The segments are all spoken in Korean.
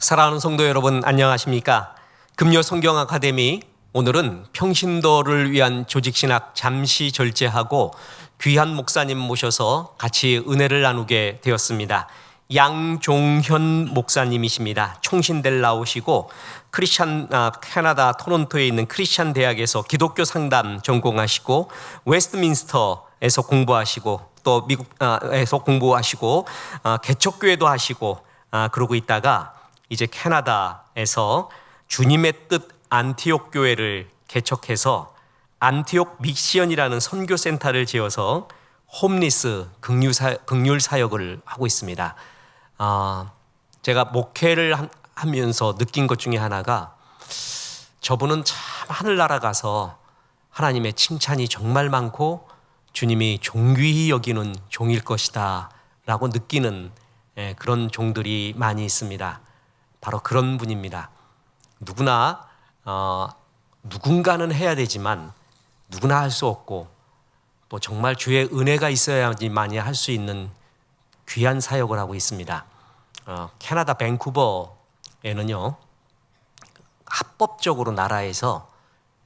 사랑하는 성도 여러분, 안녕하십니까? 금요 성경 아카데미, 오늘은 평신도를 위한 조직신학 잠시 절제하고 귀한 목사님 모셔서 같이 은혜를 나누게 되었습니다. 양종현 목사님이십니다. 총신대를 나오시고 캐나다 토론토에 있는 크리스찬 대학에서 기독교 상담 전공하시고 웨스트민스터에서 공부하시고 또 미국에서 공부하시고 개척교회도 하시고 그러고 있다가 이제 캐나다에서 주님의 뜻 안티옥 교회를 개척해서 안티옥 미션이라는 선교센터를 지어서 홈리스 긍휼 사역을 하고 있습니다. 제가 목회를 하면서 느낀 것 중에 하나가 저분은 참 하늘나라 가서 하나님의 칭찬이 정말 많고 주님이 존귀히 여기는 종일 것이다 라고 느끼는 그런 종들이 많이 있습니다. 바로 그런 분입니다. 누구나 누군가는 해야 되지만 누구나 할 수 없고 또 정말 주의 은혜가 있어야만이 할 수 있는 귀한 사역을 하고 있습니다. 캐나다 밴쿠버에는요, 합법적으로 나라에서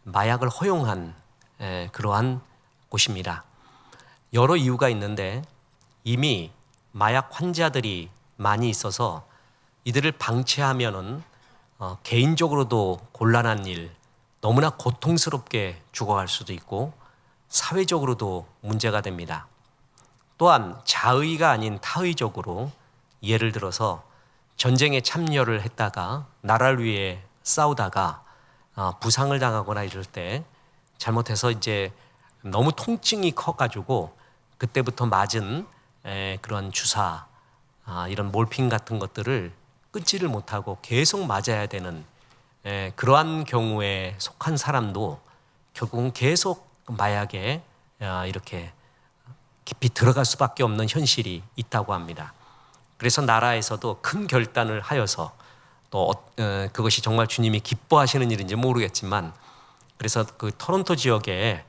마약을 허용한 그러한 곳입니다. 여러 이유가 있는데 이미 마약 환자들이 많이 있어서 이들을 방치하면은 개인적으로도 곤란한 일, 너무나 고통스럽게 죽어갈 수도 있고 사회적으로도 문제가 됩니다. 또한 자의가 아닌 타의적으로, 예를 들어서 전쟁에 참여를 했다가 나라를 위해 싸우다가 부상을 당하거나 이럴 때 잘못해서 이제 너무 통증이 커가지고 그때부터 맞은 그런 주사, 이런 몰핀 같은 것들을 끊지를 못하고 계속 맞아야 되는 그러한 경우에 속한 사람도 결국은 계속 마약에 이렇게 깊이 들어갈 수밖에 없는 현실이 있다고 합니다. 그래서 나라에서도 큰 결단을 하여서 또 그것이 정말 주님이 기뻐하시는 일인지 모르겠지만 그래서 그 토론토 지역에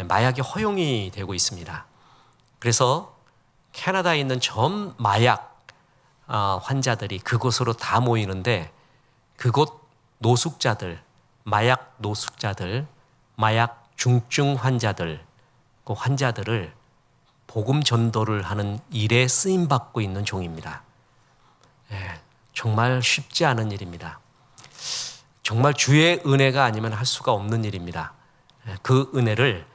마약이 허용이 되고 있습니다. 그래서 캐나다에 있는 전 마약 환자들이 그곳으로 다 모이는데 그곳 노숙자들, 마약 노숙자들, 마약 중증 환자들, 그 환자들을 복음 전도를 하는 일에 쓰임받고 있는 종입니다. 정말 쉽지 않은 일입니다. 정말 주의 은혜가 아니면 할 수가 없는 일입니다. 그 은혜를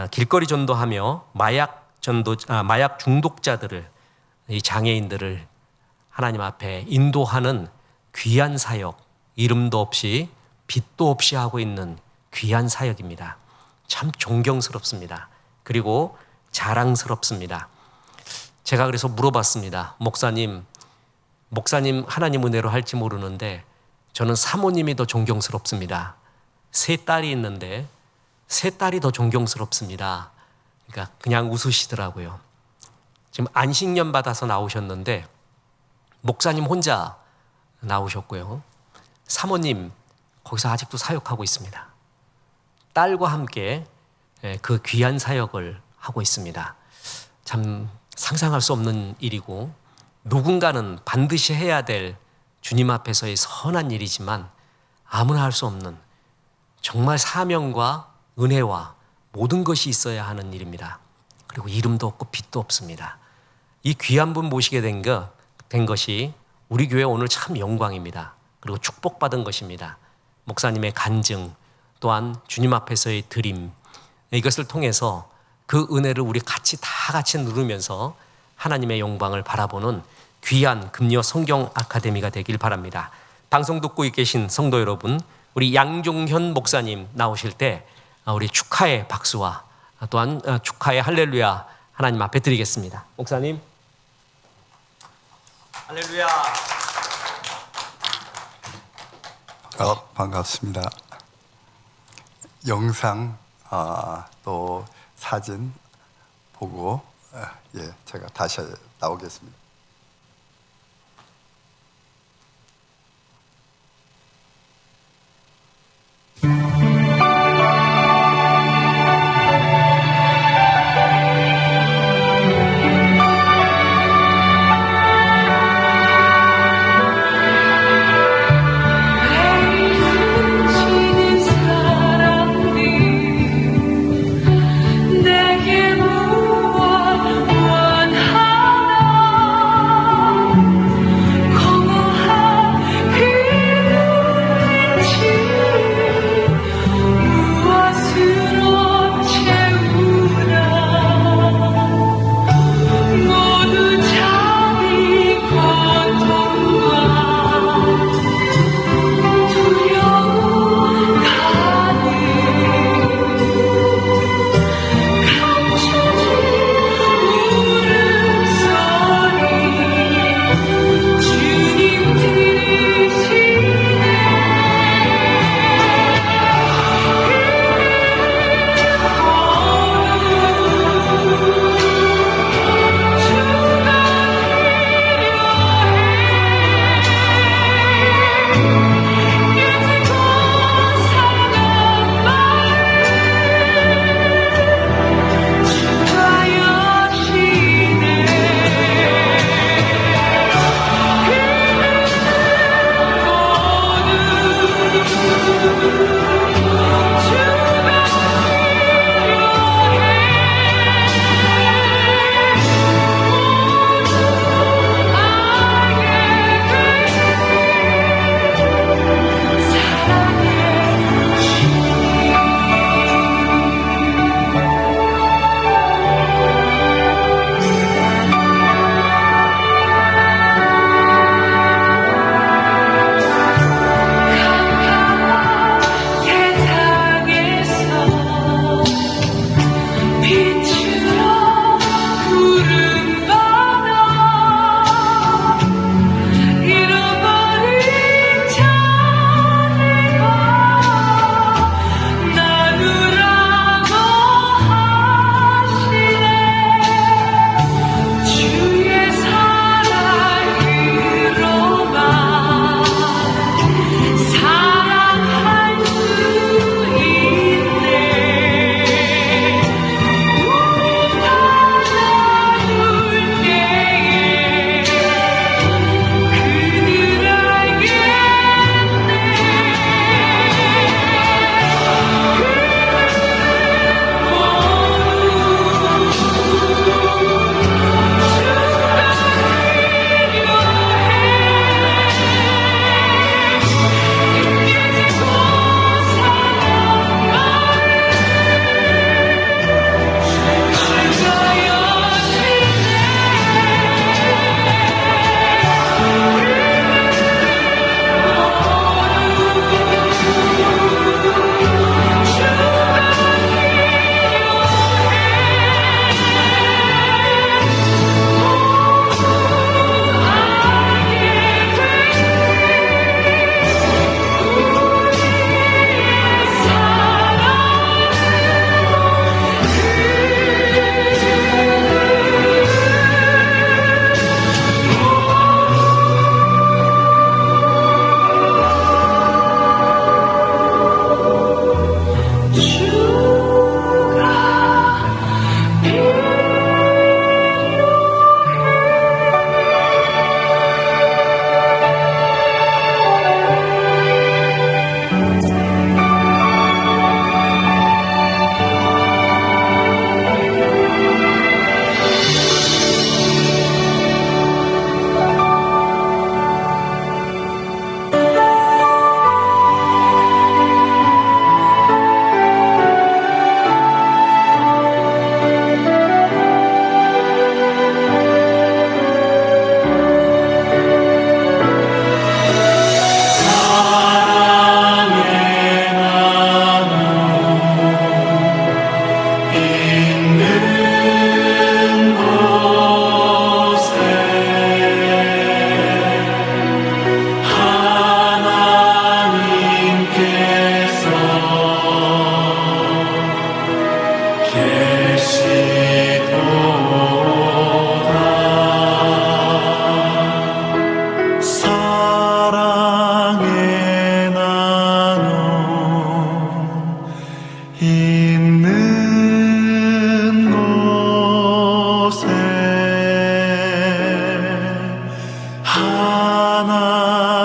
길거리 전도하며 마약 중독자들을, 이 장애인들을 하나님 앞에 인도하는 귀한 사역, 이름도 없이 빛도 없이 하고 있는 귀한 사역입니다. 참 존경스럽습니다. 그리고 자랑스럽습니다. 제가 그래서 물어봤습니다. 목사님 하나님 은혜로 할지 모르는데 저는 사모님이 더 존경스럽습니다. 세 딸이 있는데 세 딸이 더 존경스럽습니다. 그러니까 그냥 웃으시더라고요. 지금 안식년 받아서 나오셨는데 목사님 혼자 나오셨고요. 사모님 거기서 아직도 사역하고 있습니다. 딸과 함께 그 귀한 사역을 하고 있습니다. 참 상상할 수 없는 일이고 누군가는 반드시 해야 될 주님 앞에서의 선한 일이지만 아무나 할 수 없는 정말 사명과 은혜와 모든 것이 있어야 하는 일입니다. 그리고 이름도 없고 빛도 없습니다. 이 귀한 분 모시게 된 것이 우리 교회 오늘 참 영광입니다. 그리고 축복받은 것입니다. 목사님의 간증, 또한 주님 앞에서의 드림, 이것을 통해서 그 은혜를 우리 다 같이 누르면서 하나님의 영광을 바라보는 귀한 금요 성경 아카데미가 되길 바랍니다. 방송 듣고 계신 성도 여러분, 우리 양종현 목사님 나오실 때 우리 축하의 박수와 또한 축하의 할렐루야 하나님 앞에 드리겠습니다. 목사님, 할렐루야. 반갑습니다. 영상 또 사진 보고 제가 다시 나오겠습니다.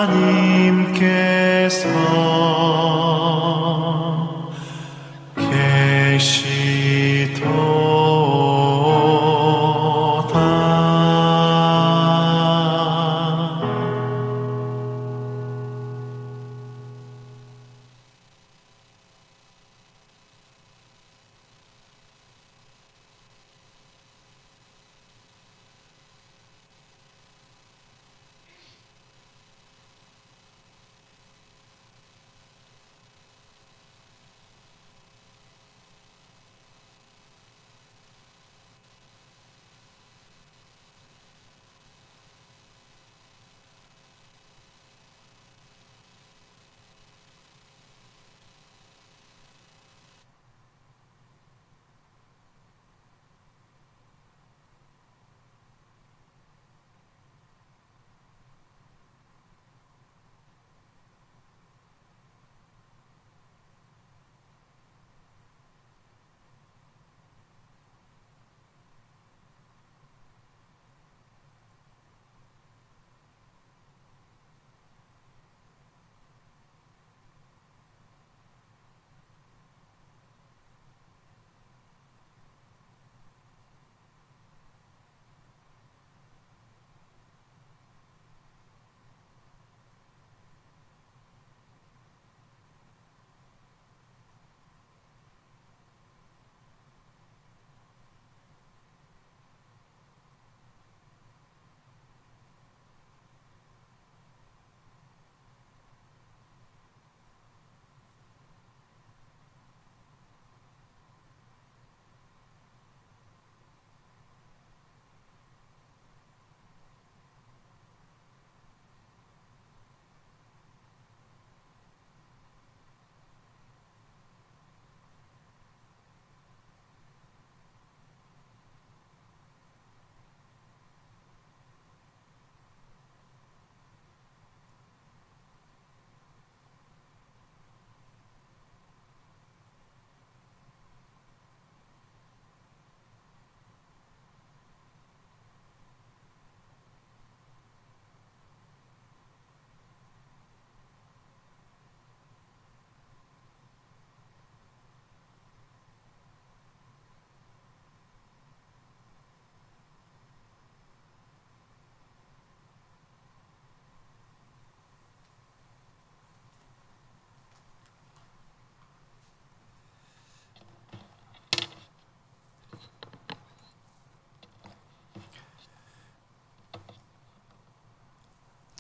하나님께서 계시도다.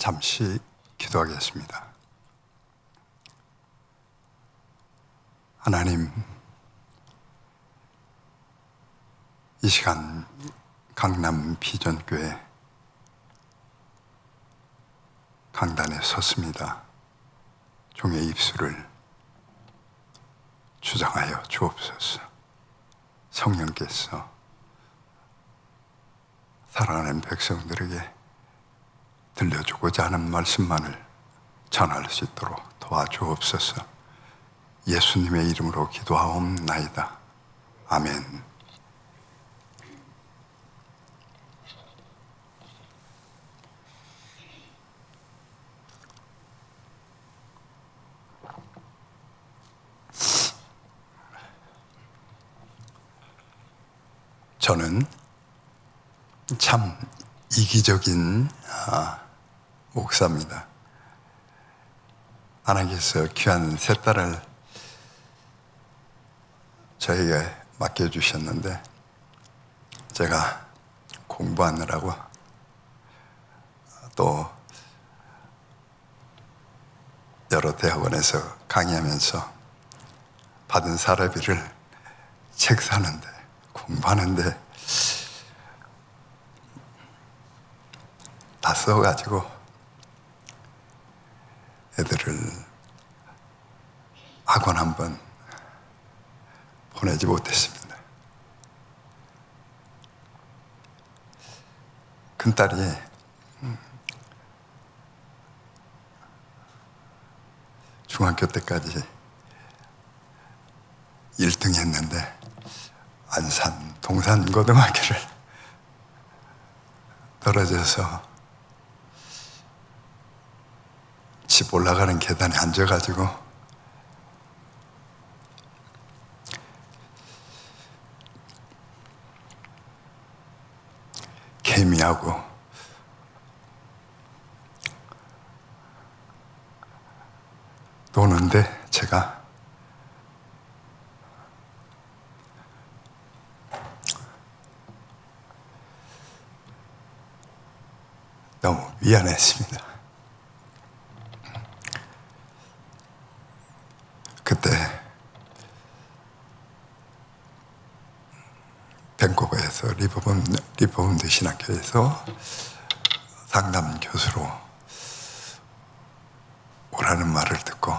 잠시 기도하겠습니다. 하나님, 이 시간 강남 비전교회 강단에 섰습니다. 종의 입술을 주장하여 주옵소서. 성령께서 사랑하는 백성들에게 들려주고자 하는 말씀만을 전할 수 있도록 도와주옵소서. 예수님의 이름으로 기도하옵나이다. 아멘. 저는 참 이기적인 목사입니다. 하나님께서 귀한 세 딸을 저에게 맡겨주셨는데 제가 공부하느라고 또 여러 대학원에서 강의하면서 받은 사례비를 책 사는데 공부하는데 다 써가지고 애들을 학원 한번 보내지 못했습니다. 큰딸이 중학교 때까지 1등 했는데 안산 동산고등학교를 떨어져서 집 올라가는 계단에 앉아가지고 개미하고 노는데 제가 너무 미안했습니다. 그때 밴쿠버에서 리버본드 신학교에서 상담 교수로 오라는 말을 듣고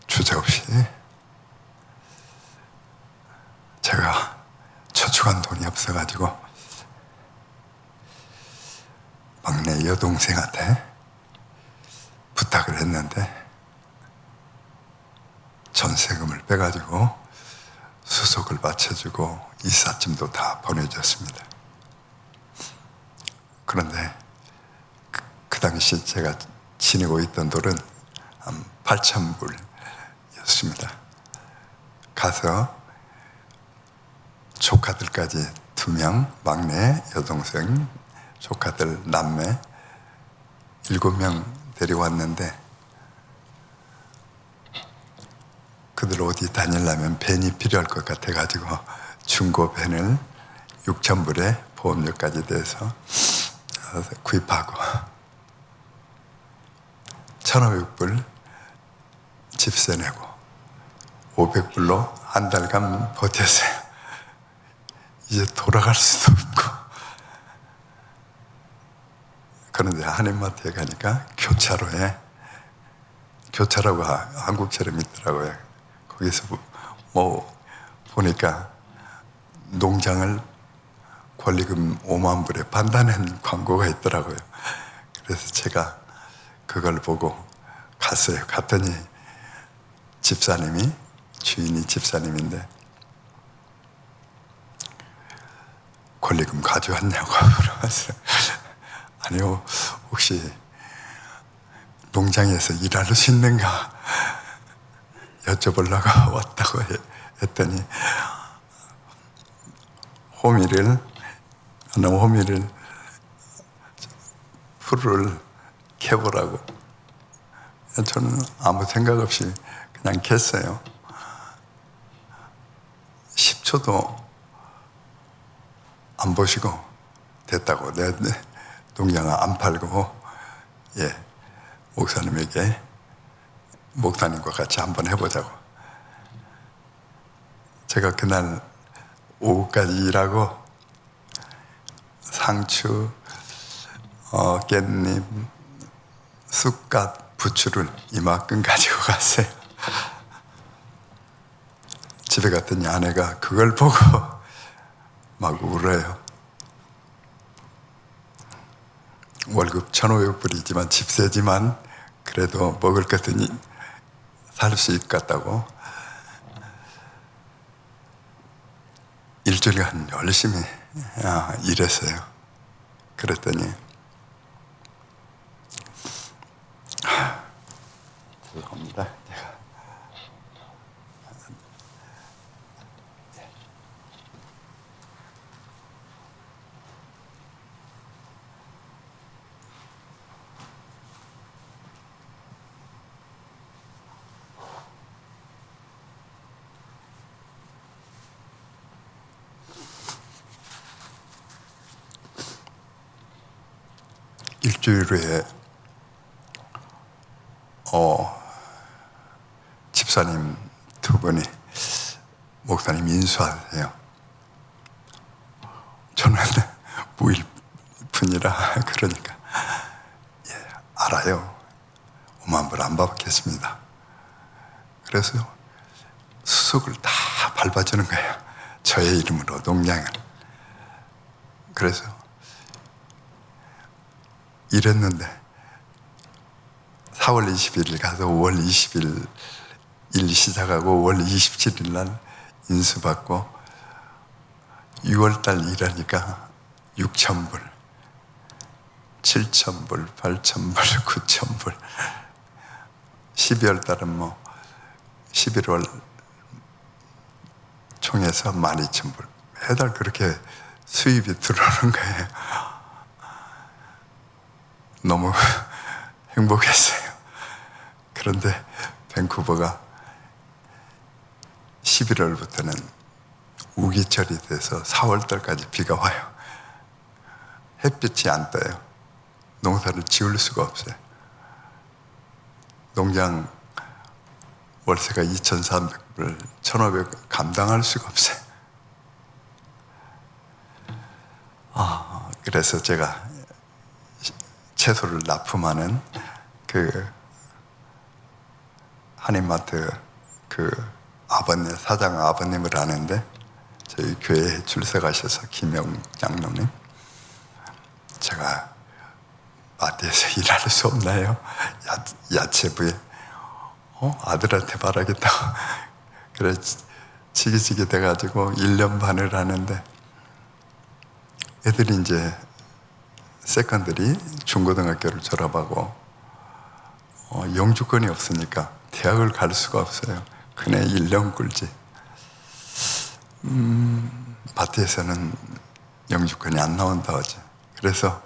주저없이 제가 저축한 돈이 없어가지고 막내 여동생한테 부탁을 했는데 전세금을 빼가지고 수속을 맞춰주고 이삿짐도 다 보내줬습니다. 그런데 그 당시 제가 지니고 있던 돈은 한 8,000불이었습니다. 가서 조카들까지 2명, 막내 여동생, 조카들 남매 7명 데려왔는데 그들 어디 다니려면 밴이 필요할 것 같아가지고 중고 밴을 6,000불에 보험료까지 대서 구입하고 1,500불 집세 내고 500불로 한 달간 버텼어요. 이제 돌아갈 수도 없고. 그런데 한인마트에 가니까 교차로가 한국처럼 있더라고요. 거기서 뭐 보니까 농장을 권리금 5만 불에 판다는 광고가 있더라고요. 그래서 제가 그걸 보고 갔어요. 갔더니 주인이 집사님인데 권리금 가져왔냐고 물어봤어요. 아니요, 혹시 농장에서 일할 수 있는가 여쭤보려고 왔다고 했더니 호미를 풀을 캐보라고. 저는 아무 생각 없이 그냥 캤어요. 10초도 안 보시고 됐다고. 내 농장을 안 팔고 목사님과 같이 한번 해보자고. 제가 그날 오후까지 일하고 상추, 깻잎, 쑥갓, 부추를 이만큼 가지고 갔어요. 집에 갔더니 아내가 그걸 보고 막 울어요. 월급 1,500불이지만 집세지만 그래도 먹을 것은 살 수 있을 것 같다고 일주일간 열심히 일했어요. 그랬더니 죄송합니다. 일주일 후에 집사님 2분이 목사님 인수하세요. 저는 무일푼이라 그러니까 알아요. 5만 불 안 받겠습니다. 그래서 수속을 다 밟아주는 거예요. 저의 이름으로 농장을. 그래서 이랬는데 4월 21일 가서 5월 20일 일 시작하고 5월 27일 날 인수받고 6월 달 일하니까 6,000불 7,000불, 8,000불, 9,000불. 12월 달은 뭐 11월 총에서 12,000불. 매달 그렇게 수입이 들어오는 거예요. 너무 행복했어요. 그런데 밴쿠버가 11월부터는 우기철이 돼서 4월 달까지 비가 와요. 햇빛이 안 떠요. 농사를 지을 수가 없어요. 농장 월세가 2,300불, 1,500불 감당할 수가 없어요. 그래서 제가 채소를 납품하는 그 한인마트 그 아버님, 사장 아버님을 아는데 저희 교회에 줄 서가셔서 김영 장로님, 제가 마트에서 일할 수 없나요? 야채부에 아들한테 말하겠다고 그래 지기지기 돼가지고 1년 반을 하는데 애들이 이제 세컨들이 중고등학교를 졸업하고 영주권이 없으니까 대학을 갈 수가 없어요. 그네 1년 꿀지. 마트에서는 영주권이 안 나온다 하죠. 그래서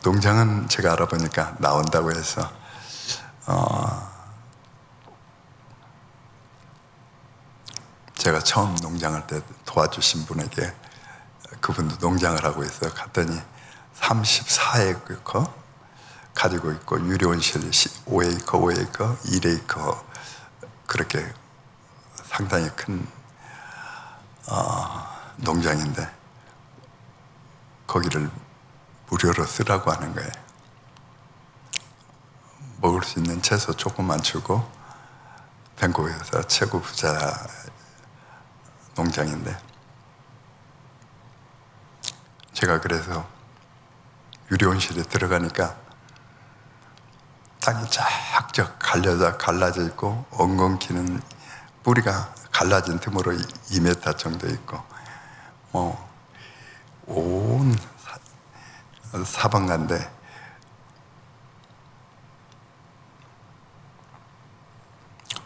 농장은 제가 알아보니까 나온다고 해서 제가 처음 농장할 때 도와주신 분에게 그분도 농장을 하고 있어요. 갔더니 34에이커 가지고 있고 유리온실 5에이커, 5에이커, 1에이커 그렇게 상당히 큰 농장인데 거기를 무료로 쓰라고 하는 거예요. 먹을 수 있는 채소 조금만 주고 밴쿠버에서 최고 부자 농장인데 제가 그래서 유리온실에 들어가니까 땅이 쫙쫙 갈라져 있고 엉겅퀴는 뿌리가 갈라진 틈으로 2m 정도 있고 온 사방간데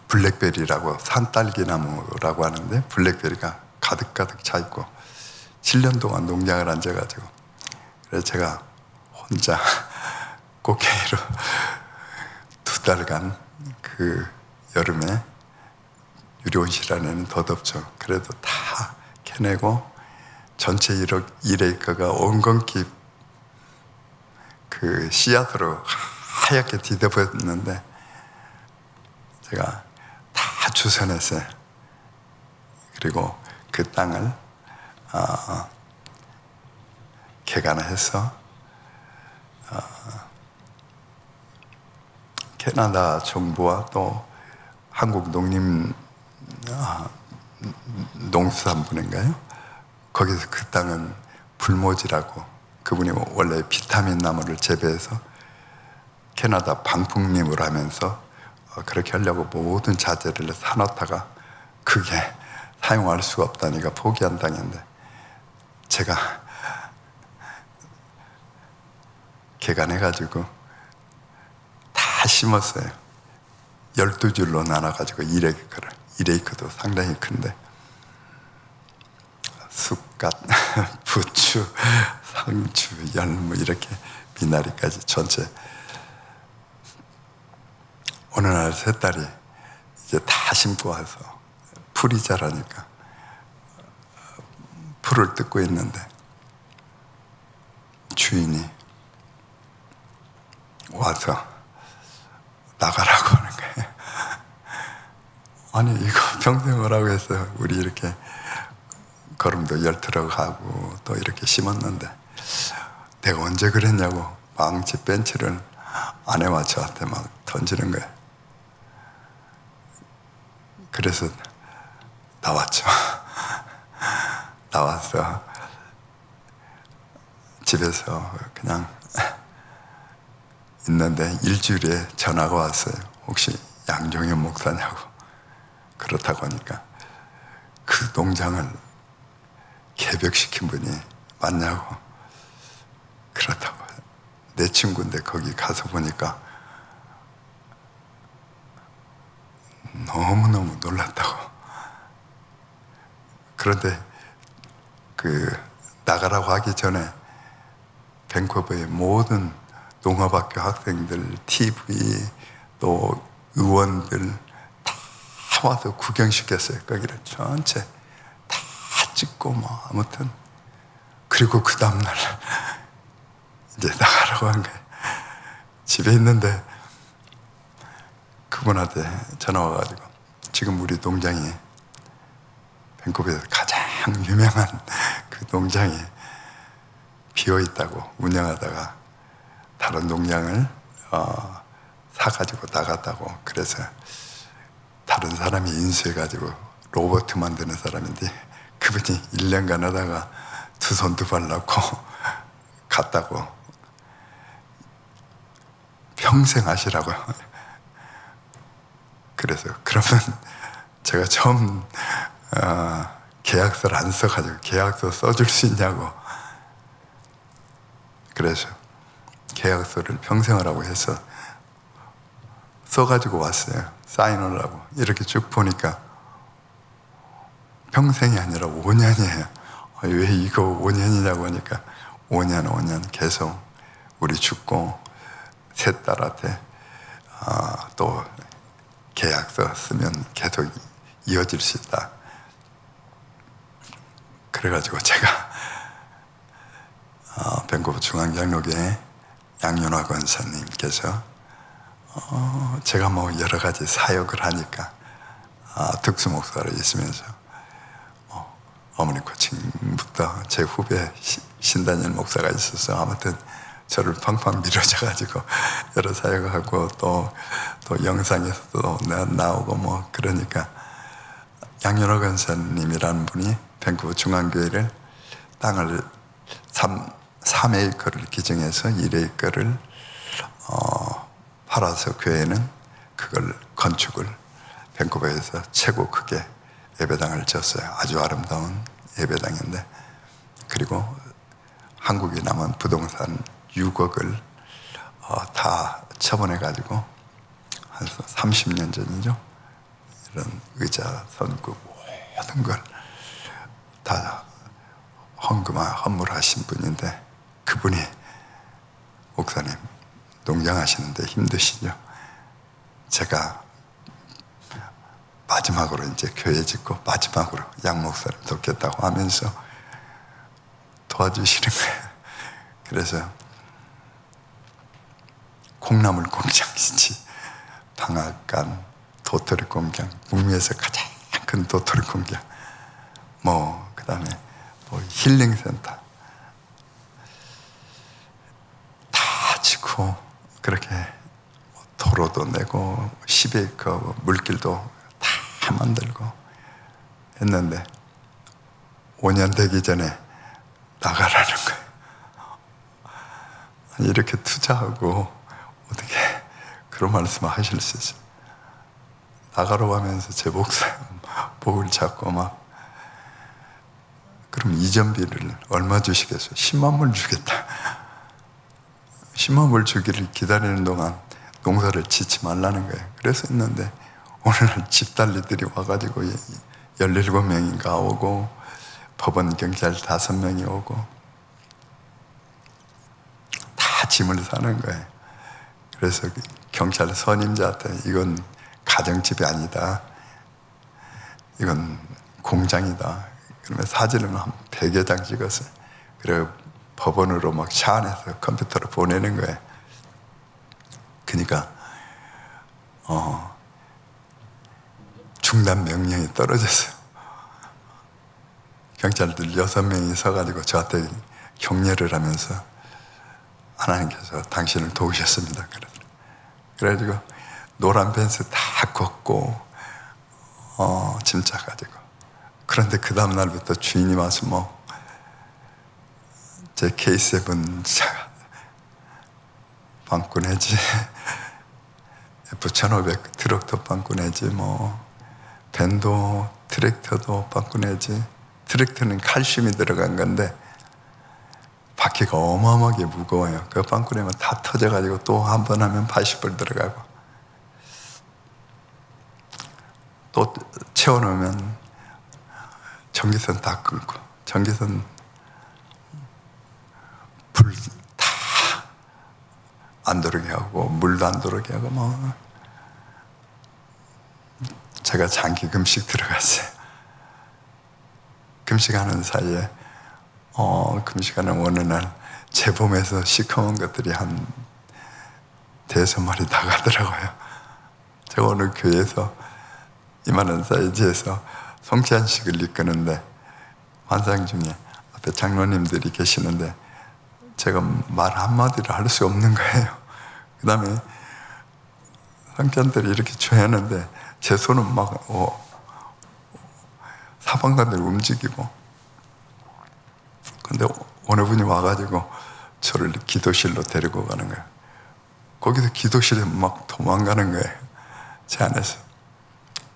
블랙베리라고 산딸기나무라고 하는데 블랙베리가 가득가득 차 있고 7년 동안 농장을 앉아가지고 그래서 제가 혼자 꽃게로 2달간 그 여름에 유리온실 안에는 더 덥죠. 그래도 다 캐내고 전체 1에이커가 엉겅퀴 그 씨앗으로 하얗게 뒤덮였는데 제가 다 주워냈어요. 그리고 그 땅을 개간해서 캐나다 정부와 또 한국 농수산부인가요? 거기서 그 땅은 불모지라고 그분이 원래 비타민 나무를 재배해서 캐나다 방풍림을 하면서 그렇게 하려고 모든 자재를 사놓다가 그게 사용할 수가 없다니까 포기한 땅인데 제가 개간해가지고 다 심었어요. 12줄로 나눠가지고 1에이커도 상당히 큰데 쑥갓, 부추, 상추, 열무 이렇게 미나리까지 전체 어느 날 새 딸이 이제 다 심고 와서 풀이 자라니까 풀을 뜯고 있는데 주인이 와서 나가라고 하는 거예요. 아니 이거 평생 오라고 해서 우리 이렇게 걸음도 열들어가고 또 이렇게 심었는데 내가 언제 그랬냐고 망치 벤치를 아내와 저한테 막 던지는 거예요. 그래서 나왔죠. 나와서 집에서 그냥 있는데 일주일에 전화가 왔어요. 혹시 양종현 목사냐고. 그렇다고 하니까 그 농장을 개벽시킨 분이 맞냐고. 그렇다고 내 친구인데 거기 가서 보니까 너무너무 놀랐다고. 그런데 나가라고 하기 전에 밴쿠버의 모든 농업학교 학생들, TV, 또 의원들 다 와서 구경시켰어요. 거기를 전체 다 찍고 뭐 아무튼. 그리고 그 다음날 이제 나가라고 한 거예요. 집에 있는데 그분한테 전화 와가지고 지금 우리 농장이 밴쿠버에서 가장 유명한 그 농장이 비어 있다고, 운영하다가 다른 농장을 사가지고 나갔다고. 그래서 다른 사람이 인수해가지고 로봇 만드는 사람인데 그분이 1년간 하다가 두 손 두 발 놓고 갔다고. 평생 하시라고요. 그래서 그러면 제가 처음 계약서를 안 써가지고 계약서 써줄 수 있냐고. 그래서 계약서를 평생 하라고 해서 써가지고 왔어요. 사인하라고. 이렇게 쭉 보니까 평생이 아니라 5년이에요. 왜 이거 5년이냐고 하니까 5년 계속 우리 죽고 세 딸한테 또 계약서 쓰면 계속 이어질 수 있다. 그래가지고 제가 밴쿠버 중앙장로교회 양윤화 권사님께서 제가 뭐 여러 가지 사역을 하니까 특수 목사로 있으면서 어머니 코칭부터 제 후배 신다니엘 목사가 있어서 아무튼 저를 팡팡 밀어줘가지고 여러 사역하고 또 영상에서도 나오고 뭐 그러니까 양윤호 권사님이라는 분이 밴쿠버 중앙교회를 땅을 3에이커를 기증해서 1에이커를 팔아서 교회는 그걸 건축을 밴쿠버에서 최고 크게 예배당을 지었어요. 아주 아름다운 예배당인데, 그리고 한국이 남은 부동산 6억을 다 처분해가지고 한 30년 전이죠. 이런 의자, 선구 모든 걸 다 헌물하신 분인데, 그분이 목사님 농장 하시는데 힘드시죠? 제가 마지막으로 이제 교회 짓고 마지막으로 양 목사님 돕겠다고 하면서 도와주시는 거예요. 그래서 콩나물 공장이지, 방앗간, 도토리 공장, 북미에서 가장 큰 도토리 공장, 뭐 그다음에 뭐 힐링센터 다 짓고 그렇게 도로도 내고 10에이커 물길도 다 만들고 했는데 5년 되기 전에 나가라는 거예요. 이렇게 투자하고 어떻게 그런 말씀을 하실 수 있어요? 나가라고 하면서 제 목을 잡고 막, 그럼 이전비를 얼마 주시겠어요? 10만 불 주겠다. 10만 불 주기를 기다리는 동안 농사를 짓지 말라는 거예요. 그래서 했는데 오늘날 집달리들이 와가지고 17명인가 오고 법원 경찰 5명이 오고 다 짐을 사는 거예요. 그래서 경찰 선임자한테 이건 가정집이 아니다, 이건 공장이다. 그러면 사진을 한 100여 장 찍었어요. 그리고 법원으로 막 차 안에서 컴퓨터로 보내는 거예요. 그러니까 중단 명령이 떨어졌어요. 경찰들 6명이 서가지고 저한테 격려를 하면서 하나님께서 당신을 도우셨습니다. 그래가지고 노란 펜스 다 걷고 짐 싸가지고. 그런데 그 다음 날부터 주인이 와서 뭐 제 K7 차 빵꾸 내지, F1500 트럭도 빵꾸 내지, 뭐 밴도 트랙터도 빵꾸 내지. 트랙터는 칼슘이 들어간 건데 바퀴가 어마어마하게 무거워요. 그 빵꾸리면 다 터져가지고 또 한 번 하면 80불 들어가고 또 채워놓으면 전기선 다 끊고 전기선 불 다 안 들어오게 하고 물도 안 들어오게 하고 뭐 제가 장기 금식 들어갔어요. 금식하는 사이에 금식하는 어느 날 재봄에서 시커먼 것들이 한 5마리 나가더라고요. 제가 어느 교회에서 이만한 사이즈에서 성찬식을 이끄는데 환상 중에 앞에 장로님들이 계시는데 제가 말 한마디를 할 수 없는 거예요. 그 다음에 성찬들이 이렇게 조였는데 제 손은 막 사방간을 움직이고 근데 어느 분이 와가지고 저를 기도실로 데리고 가는 거예요. 거기서 기도실에 막 도망가는 거예요. 제 안에서.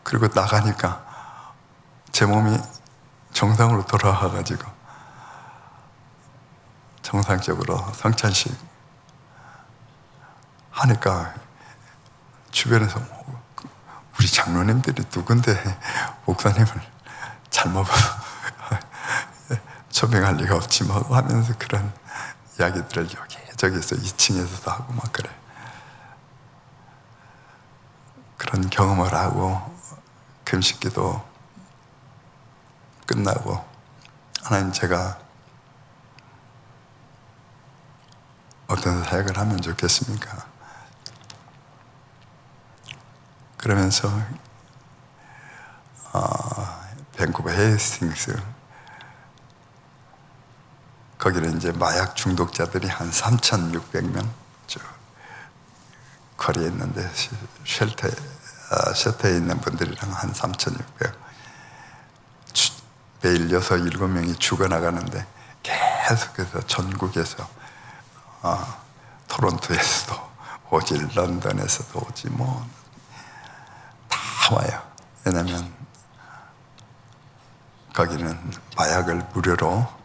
그리고 나가니까 제 몸이 정상으로 돌아와가지고 정상적으로 성찬식 하니까 주변에서 우리 장로님들이 누군데 목사님을 잘못 초빙할 리가 없지 뭐 하면서 그런 이야기들을 여기저기서 2층에서도 하고 막 그래. 그런 경험을 하고 금식기도 끝나고 하나님 제가 어떤 사역을 하면 좋겠습니까? 그러면서 밴쿠버 헤이스팅스 거기는 이제 마약 중독자들이 한 3,600명 거리에 있는데 쉘터에 있는 분들이랑 한 3,600 매일 6, 7명이 죽어나가는데 계속해서 전국에서 토론토에서도 오지 런던에서도 오지 뭐 다 와요. 왜냐하면 거기는 마약을 무료로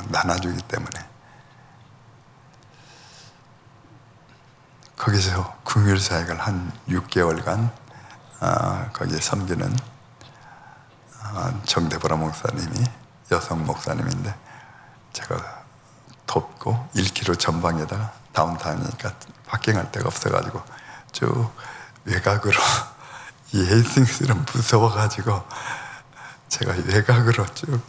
나눠주기 때문에 거기서 긍휼사역을 한 6개월간 거기에 섬기는 정대보라 목사님이 여성 목사님인데 제가 돕고 1km 전방에다가 다운타운이니까 파킹할 데가 없어가지고 쭉 외곽으로 이 헤이스팅스는 무서워가지고 제가 외곽으로 쭉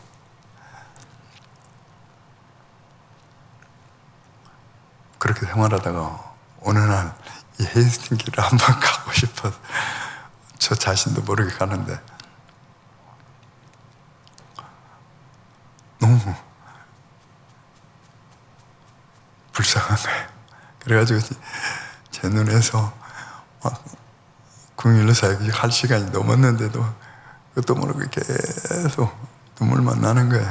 그렇게 생활하다가 어느 날 이 헤이스팅스를 한번 가고 싶어서 저 자신도 모르게 가는데 너무 불쌍한 거예요. 그래가지고 제 눈에서 막 궁일로 사역이 할 시간이 넘었는데도 그것도 모르고 계속 눈물만 나는 거예요.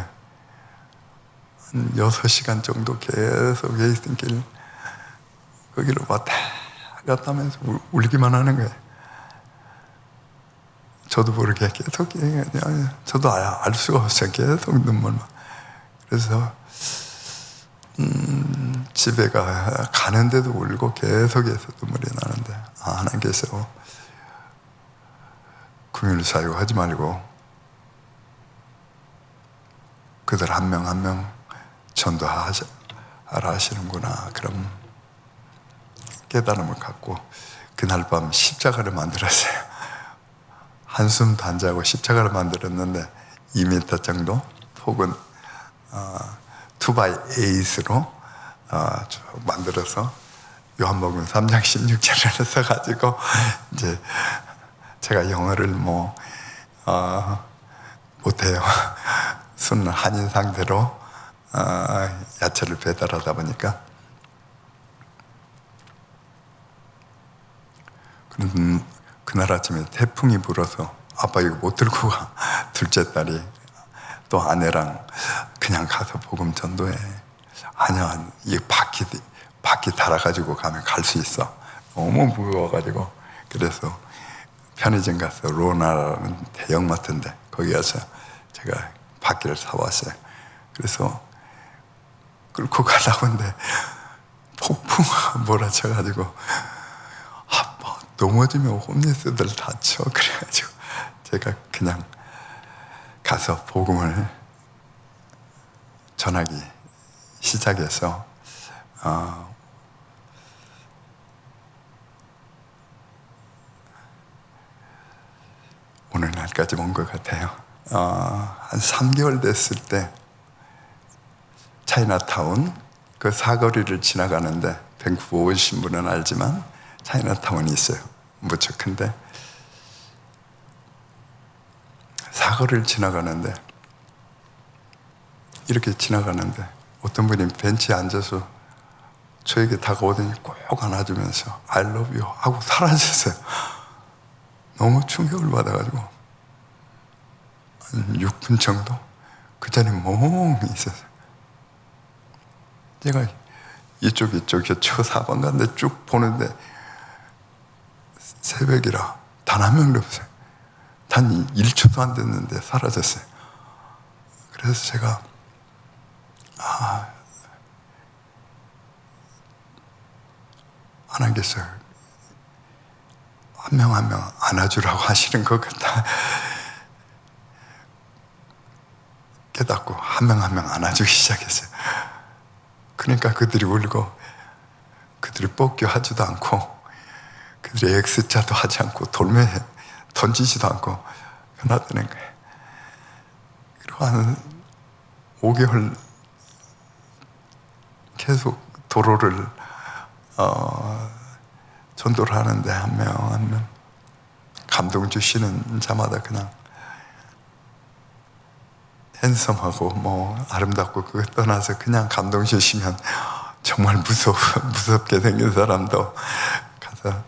한 6시간 정도 계속 헤이스팅길 거기로 왔다 갔다 하면서 울기만 하는 거예요. 저도 모르게 계속 저도 알 수가 없어요. 계속 눈물만. 그래서 집에 가는데도 울고 계속해서 눈물이 나는데 하나님께서 긍휼 사유하지 말고 그들 한 명 한 명 전도하라 하시는구나. 그럼 깨달음을 갖고 그날 밤 십자가를 만들었어요. 한숨도 안 자고 십자가를 만들었는데 2m 정도 폭은 2x8로 쭉 만들어서 요한복음 3장 16절을 써가지고 이제 제가 영어를 못해요. 순 한인 상태로 야채를 배달하다 보니까 그날 아침에 태풍이 불어서 아빠 이거 못 들고 가. 둘째 딸이 또 아내랑 그냥 가서 복음 전도해. 아니야, 이 바퀴 달아가지고 가면 갈 수 있어. 너무 무거워가지고. 그래서 편의점 가서 로나라는 대형마트인데 거기 가서 제가 바퀴를 사왔어요. 그래서 끌고 가려고 하는데 폭풍 몰아쳐가지고 뭐 넘어지면 홈리스들 다쳐. 그래가지고 제가 그냥 가서 복음을 전하기 시작해서 오늘날까지 온 것 같아요. 한 3개월 됐을 때 차이나타운 그 사거리를 지나가는데, 밴쿠버 오신 분은 알지만 차이나타운이 있어요. 무척 큰데, 사거리를 지나가는데 이렇게 지나가는데 어떤 분이 벤치에 앉아서 저에게 다가오더니 꼭 안아주면서 I love you 하고 사라졌어요. 너무 충격을 받아가지고 한 6분 정도 그 자리에 멍 있었어요. 제가 이쪽 교초 4번 갔는데 쭉 보는데 새벽이라 단 한 명도 없어요. 단 1초도 안 됐는데 사라졌어요. 그래서 제가 하나님께서 한 명 한 명 안아주라고 하시는 것 같다 깨닫고 한 명 한 명 안아주기 시작했어요. 그러니까 그들이 울고, 그들이 뻑겨 하지도 않고, 그들이 X자도 하지 않고, 돌멩이 던지지도 않고 놔두는 거예요. 그리고 한 5개월 계속 도로를 전도를 하는데 한 명 한 명 감동 주시는 자마다 그냥 핸섬하고 뭐 아름답고 그거 떠나서 그냥 감동 주시면 정말 무섭게 생긴 사람도 가서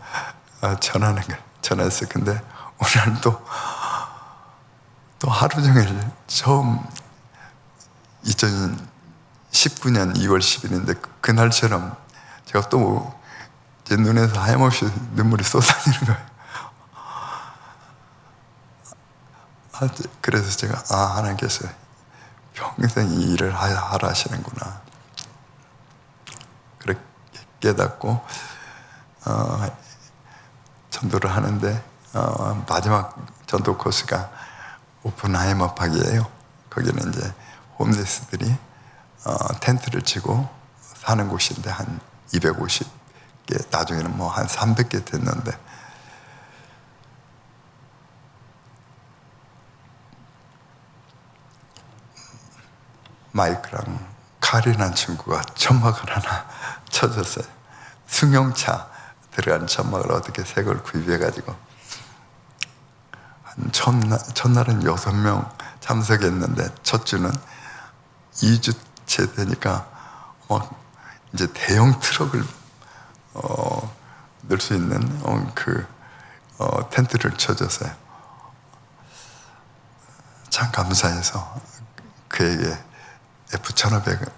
전했어요. 근데 오늘 또 하루 종일 처음 2019년 2월 10일인데 그날처럼 제가 또 제 눈에서 하염없이 눈물이 쏟아지는 거예요. 그래서 제가 하나님께서 평생 이 일을 하라 하시는구나 그렇게 깨닫고 전도를 하는데 마지막 전도 코스가 오픈하이머팍이에요. 거기는 이제 홈리스들이 텐트를 치고 사는 곳인데 한 250개, 나중에는 뭐 한 300개 됐는데, 마이크랑 칼이라는 친구가 천막을 하나 쳐줬어요. 승용차 들어간 천막을 어떻게 새 걸 구입해가지고 한 첫날은 6명 참석했는데 첫 주는 2주째 되니까 이제 대형 트럭을 넣을 수 있는 텐트를 쳐줬어요. 참 감사해서 그에게 F1500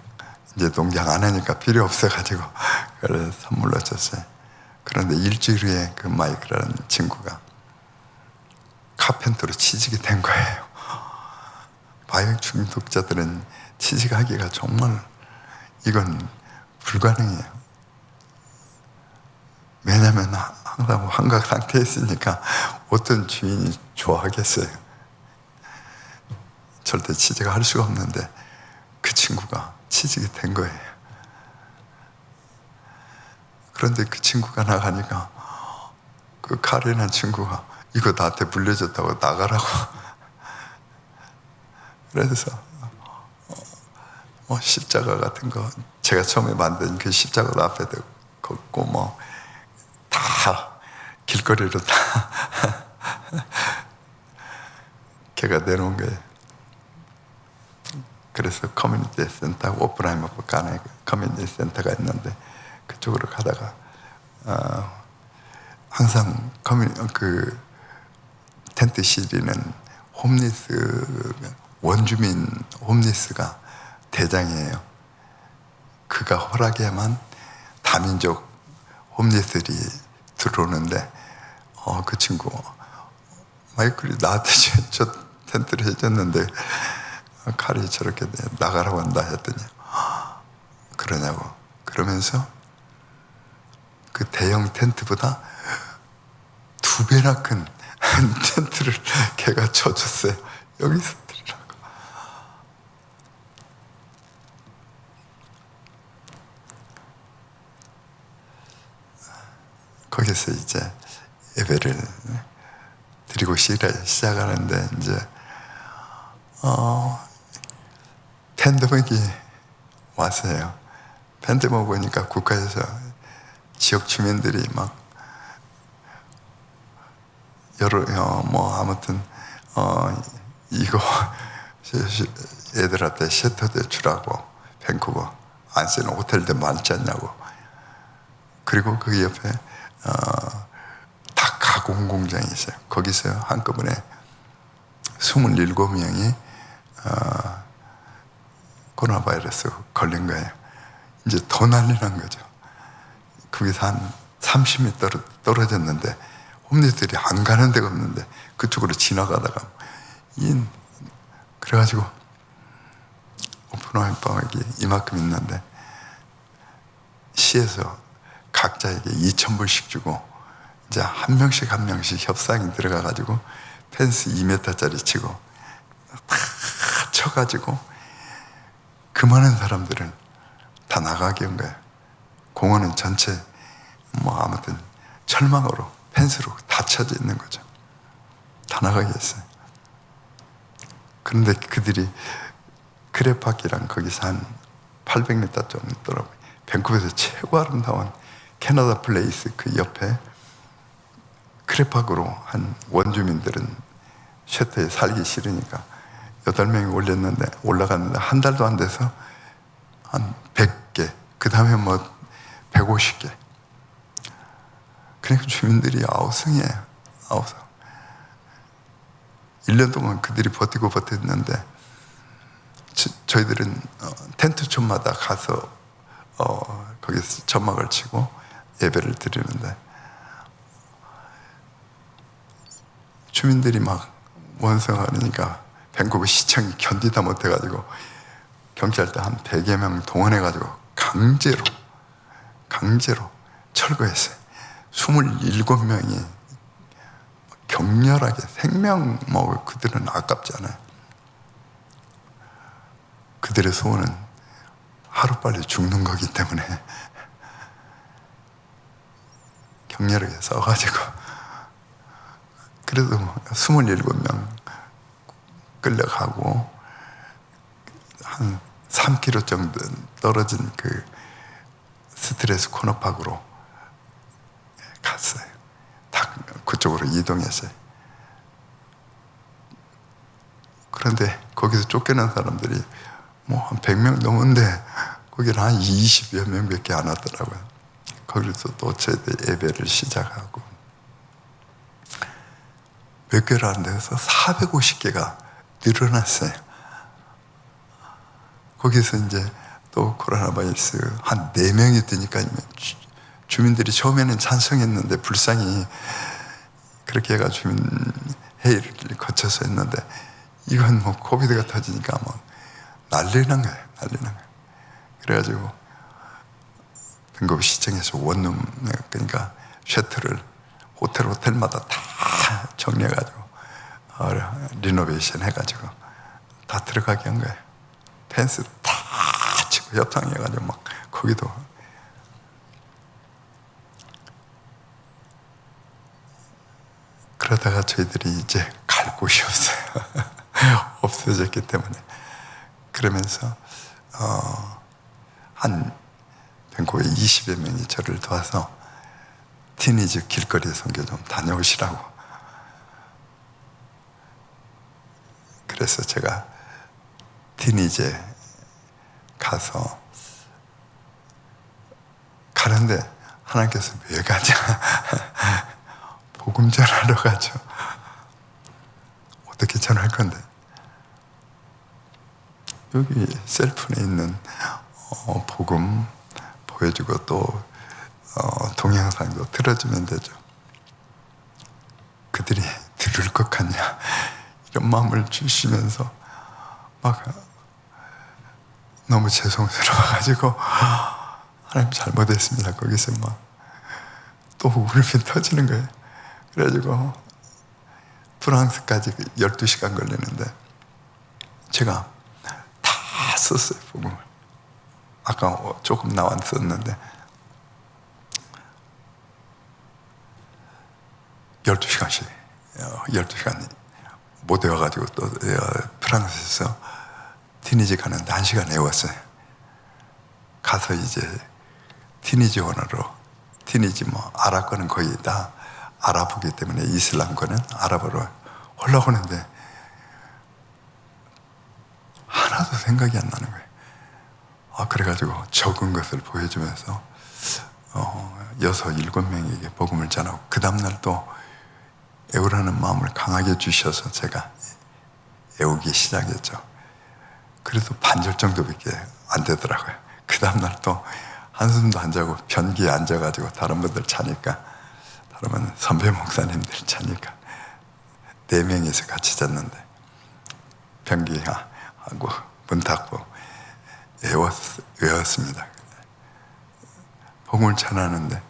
이제 농장 안 하니까 필요 없어가지고 그걸 선물로 줬어요. 그런데 일주일 후에 그 마이크라는 친구가 카펜터로 취직이 된 거예요. 마약 중독자들은 취직하기가 정말 이건 불가능해요. 왜냐하면 항상 환각 상태에 있으니까 어떤 주인이 좋아하겠어요. 절대 취직을 할 수가 없는데 그 친구가 취직이 된 거예요. 그런데 그 친구가 나가니까 그 카레란 친구가 이거 나한테 물려줬다고 나가라고. 그래서 십자가 같은 거 제가 처음에 만든 그 십자가 앞에도 걷고 뭐 다 길거리로 다 걔가 내놓은 거예요. 그래서 커뮤니티 센터, 오프라인머프 안에 커뮤니티 센터가 있는데 그쪽으로 가다가 항상 그 텐트 시리는 홈리스, 원주민 홈리스가 대장이에요. 그가 허락해야만 다민족 홈리스들이 들어오는데 그 친구 마이클이 나한테 저 텐트를 해줬는데 칼이 저렇게 나가라고 한다 했더니 그러냐고. 그러면서 그 대형 텐트보다 2배나 큰 텐트를 걔가 쳐줬어요. 여기서 드리라고. 거기서 이제 예배를 드리고 시작하는데 이제 팬데믹이 왔어요. 팬데믹 오니까 국가에서 지역 주민들이 막 아무튼 이거 애들한테 셔터대 주라고. 밴쿠버 안 쓰는 호텔들 많지 않냐고. 그리고 그 옆에 다 가공 공장이 있어요. 거기서 한꺼번에 27명이 코로나 바이러스 걸린 거예요. 이제 더 난리 난 거죠. 거기서 한 30m 떨어졌는데 홈리들이 안 가는 데가 없는데 그쪽으로 지나가다가 그래가지고 오픈하는 방학이 이만큼 있는데 시에서 각자에게 2,000불씩 주고 이제 한 명씩 협상이 들어가가지고 펜스 2m짜리 치고 다 쳐가지고 그 많은 사람들은 다 나가게 한 거예요. 공원은 전체 아무튼 철망으로 펜스로 다 쳐져 있는 거죠. 다 나가게 했어요. 그런데 그들이 크레파키랑 거기서 한 800m 좀 있더라고요. 밴쿠버에서 최고 아름다운 캐나다 플레이스 그 옆에 크레파크로 한 원주민들은 셔터에 살기 싫으니까 8명이 올라갔는데 한 달도 안 돼서 한 100개, 그 다음에 150개. 그러니까 주민들이 아우성이에요. 아우성. 1년 동안 그들이 버텼는데 저희들은 텐트촌마다 가서 거기서 점막을 치고 예배를 드리는데 주민들이 막 원성하니까 밴쿠버 시청이 견디다 못해가지고 경찰대 한 100여 명 동원해가지고 강제로 철거했어요. 27명이 격렬하게 생명 그들은 아깝지 않아요. 그들의 소원은 하루빨리 죽는 거기 때문에 격렬하게 싸워가지고 그래도 27명 끌려가고 한 3km 정도 떨어진 그 스트레스 코너팍으로 갔어요. 다 그쪽으로 이동했어요. 그런데 거기서 쫓겨난 사람들이 한 100명 넘었는데 거기는 한 20여 명밖에 안 왔더라고요. 거기서 또 저희들 예배를 시작하고 몇 개월 안 돼서 450개가 늘어났어요. 거기서 이제 또 코로나 바이러스 한 4명이 뜨니까 주민들이 처음에는 찬성했는데 불쌍히 그렇게 해가 주민 회의를 거쳐서 했는데 이건 코비드가 터지니까 난리 난 거예요. 그래가지고 밴쿠버 시청에서 원룸 그러니까 셔틀을 호텔마다 다 정리해가지고 리노베이션 해가지고 다 들어가게 한 거예요. 펜스 다 치고 협상해가지고 거기도 그러다가 저희들이 이제 갈 곳이 없어요. 없어졌기 때문에. 그러면서 한 밴쿠버에 20여 명이 저를 도와서 티니지 길거리 선교 좀 다녀오시라고. 그래서 제가 티니지에 가서 가는데 하나님께서 왜 가자? 복음 전하러 가죠. 어떻게 전할 건데? 여기 셀폰에 있는 복음 보여주고 또 동영상도 틀어주면 되죠. 그들이 들을 것 같냐 이런 마음을 주시면서 너무 죄송스러워가지고 하나님 잘못했습니다. 거기서 막 또 울음이 터지는 거예요. 그래가지고 프랑스까지 12시간 걸리는데 제가 다 썼어요, 복음을. 아까 조금 나왔었는데 12시간 못 외워가지고 또 프랑스에서 티니지 가는데 1시간 외웠어요. 가서 이제 티니지 언어로, 티니지 아랍어는 거의 다 아랍어기 때문에 이슬람거는 아랍어로 올라오는데 하나도 생각이 안 나는 거예요. 그래가지고 적은 것을 보여주면서 6, 7명에게 복음을 전하고 그 다음날 또 애우라는 마음을 강하게 주셔서 제가 애우기 시작했죠. 그래도 반절 정도밖에 안 되더라고요. 그 다음날 또 한숨도 안 자고 변기에 앉아가지고 다른 분들 자니까, 다른 분 선배 목사님들 자니까 4명이서 같이 잤는데 변기하고 문 닫고 외웠습니다. 복음을 전하는데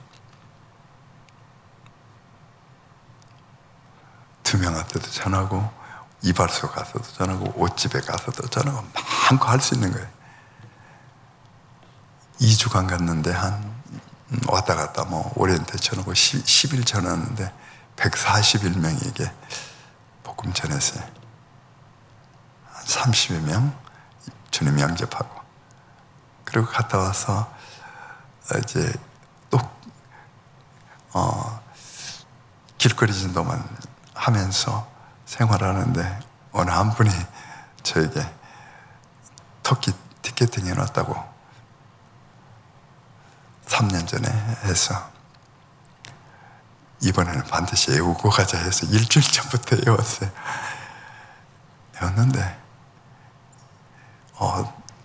2명한테도 전하고 이발소 가서도 전하고 옷집에 가서도 전하고 마음껏 할 수 있는 거예요. 2주간 갔는데 왔다 갔다 오리엔테 전하고 10일 전하는데 141명에게 복음 전했어요. 한 30여 명 주님 영접하고, 그리고 갔다 와서 이제 또 길거리 전도만 하면서 생활하는데 어느 한 분이 저에게 터키 티켓팅 해놨다고 3년 전에 해서 이번에는 반드시 외우고 가자 해서 일주일 전부터 외웠어요. 외웠는데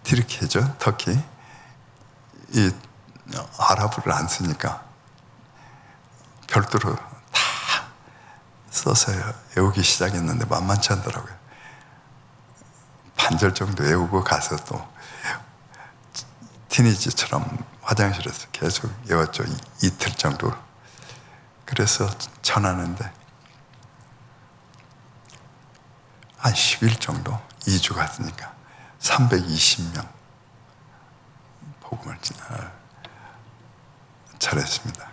튀르키예죠, 터키. 이 아랍어를 안 쓰니까 별도로 다 써서 외우기 시작했는데 만만치 않더라고요. 반절 정도 외우고 가서 또 티니지처럼 화장실에서 계속 외웠죠. 이틀 정도. 그래서 전하는데 한 10일 정도, 2주 갔으니까 320명 복음을 전했습니다.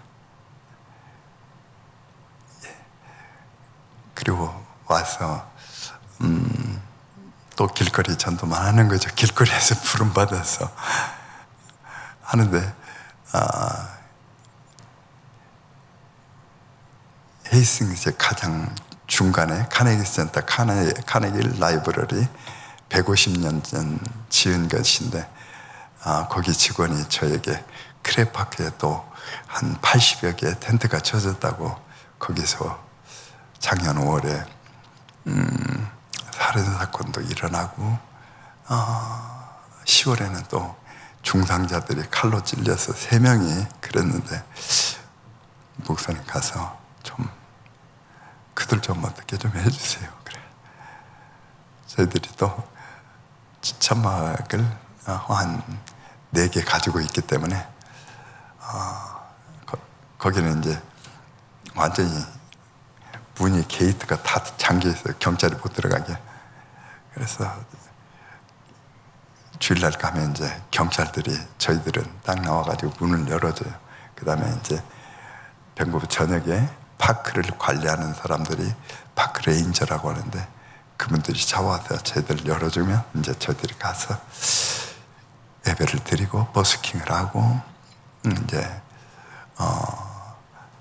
그리고 와서 또 길거리 전도만 하는 거죠. 길거리에서 부름받아서 하는데 헤이싱스 가장 중간에 카네기 센터, 카네기 라이브러리 150년 전 지은 것인데 거기 직원이 저에게 크레파크에 또 한 80여 개의 텐트가 쳐졌다고, 거기서 작년 5월에 살인사건도 일어나고 10월에는 또 중상자들이 칼로 찔려서 3명이 그랬는데, 목사님 가서 좀 그들 좀 어떻게 좀 해주세요. 그래. 저희들이 또 천막을 한 4개 가지고 있기 때문에 거기는 이제 완전히 문이, 게이트가 다 잠겨 있어요. 경찰이 못 들어가게. 그래서 주일날 가면 이제 경찰들이, 저희들은 딱 나와가지고 문을 열어줘요. 그 다음에 이제 밴쿠버 저녁에 파크를 관리하는 사람들이 파크 레인저라고 하는데, 그분들이 잡아와서 저희들 열어주면 이제 저희들이 가서 예배를 드리고 버스킹을 하고, 이제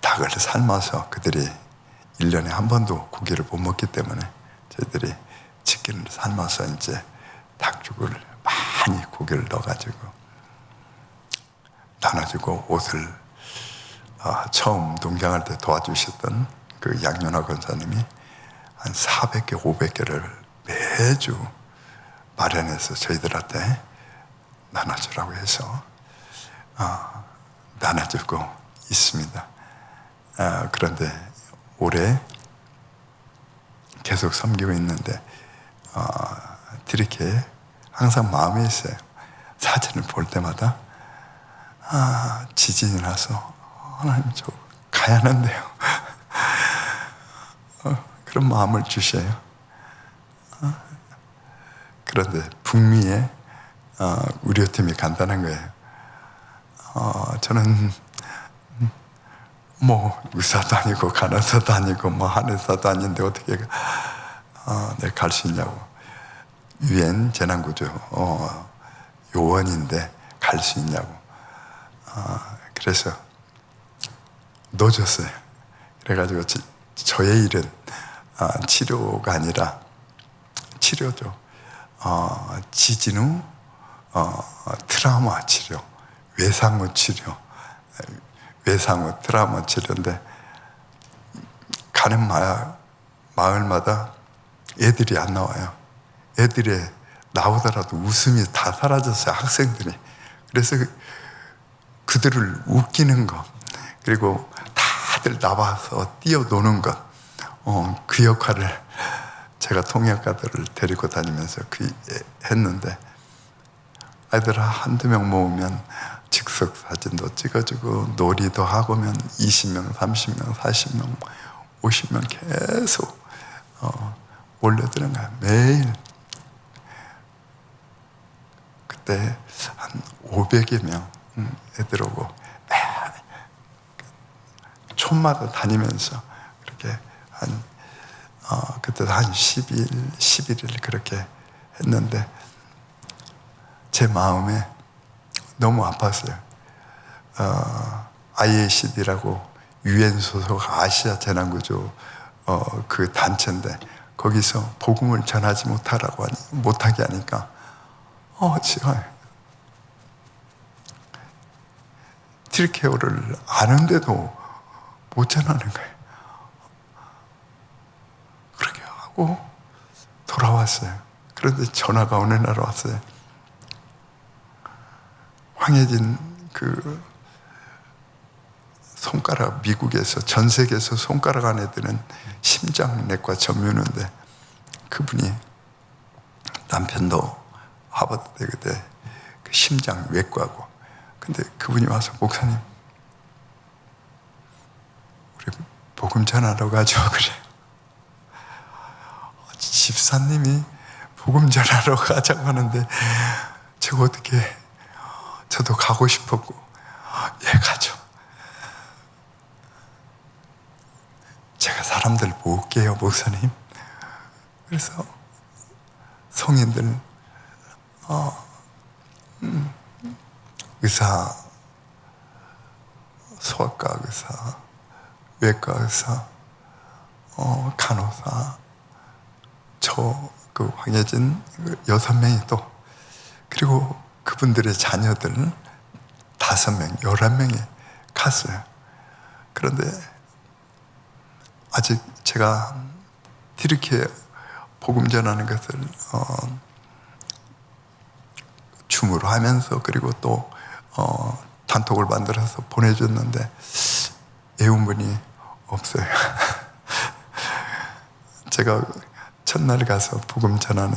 닭을 삶아서, 그들이 1년에 한 번도 고기를 못 먹기 때문에 저희들이 치킨을 삶아서 이제 닭죽을 많이 고기를 넣어가지고 나눠주고, 옷을 처음 동장할 때 도와주셨던 그 양윤아 권사님이 한 400개, 500개를 매주 마련해서 저희들한테 나눠주라고 해서 나눠주고 있습니다. 그런데 올해 계속 섬기고 있는데 튀르키예에 항상 마음에 있어요. 사진을 볼 때마다 지진이 나서 하나님 저 가야 하는데요. 그런 마음을 주셔요. 그런데 북미에 우려팀이 간다는 거예요. 저는 뭐 의사도 아니고 간호사도 아니고 뭐 한의사도 아닌데 어떻게 내가 갈 수 있냐고. 유엔 재난구조 요원인데 갈 수 있냐고. 그래서 넣어줬어요. 그래가지고 저의 일은 치료가 아니라 치료죠. 지진 후 트라우마 치료, 외상후 치료, 외상후 트라우마 치료인데 가는 마을마다 애들이 안 나와요. 애들이 나오더라도 웃음이 다 사라졌어요. 학생들이. 그래서 그들을 웃기는 것, 그리고 다들 나와서 뛰어노는 것, 그 역할을 제가 통역가들을 데리고 다니면서 했는데, 아이들 한두 명 모으면 즉석 사진도 찍어주고 놀이도 하고 면 20명, 30명, 40명, 50명 계속 올려드는 거야. 매일. 그때 한 500여 명 애들 오고 촌마다 다니면서 그렇게 그때도 한 10일, 11일 그렇게 했는데 제 마음에 너무 아팠어요. IACD라고 유엔 소속 아시아 재난구조 그 단체인데 거기서 복음을 전하지 못하게 하니까 제가 틸케어를 아는데도 못 전하는 거예요. 그렇게 하고 돌아왔어요. 그런데 전화가 어느 날 왔어요. 황혜진 손가락, 미국에서 전 세계에서 손가락 안에 드는 심장내과 전문의인데 그분이 남편도 하버드대 그때 심장 외과고. 근데 그분이 와서 목사님 우리 복음 전하러 가죠. 그래. 집사님이 복음 전하러 가자고 하는데 제가 어떻게, 저도 가고 싶었고 가죠. 제가 사람들 모을게요 목사님. 그래서 성인들 의사, 소아과 의사, 외과 의사, 간호사, 황혜진 6명이 또, 그리고 그분들의 자녀들 5명, 11명이 갔어요. 그런데 아직 제가 이렇게 복음 전하는 것을 줌으로 하면서 그리고 또 단톡을 만들어서 보내줬는데 애운분이 없어요. 제가 첫날 가서 복음 전하는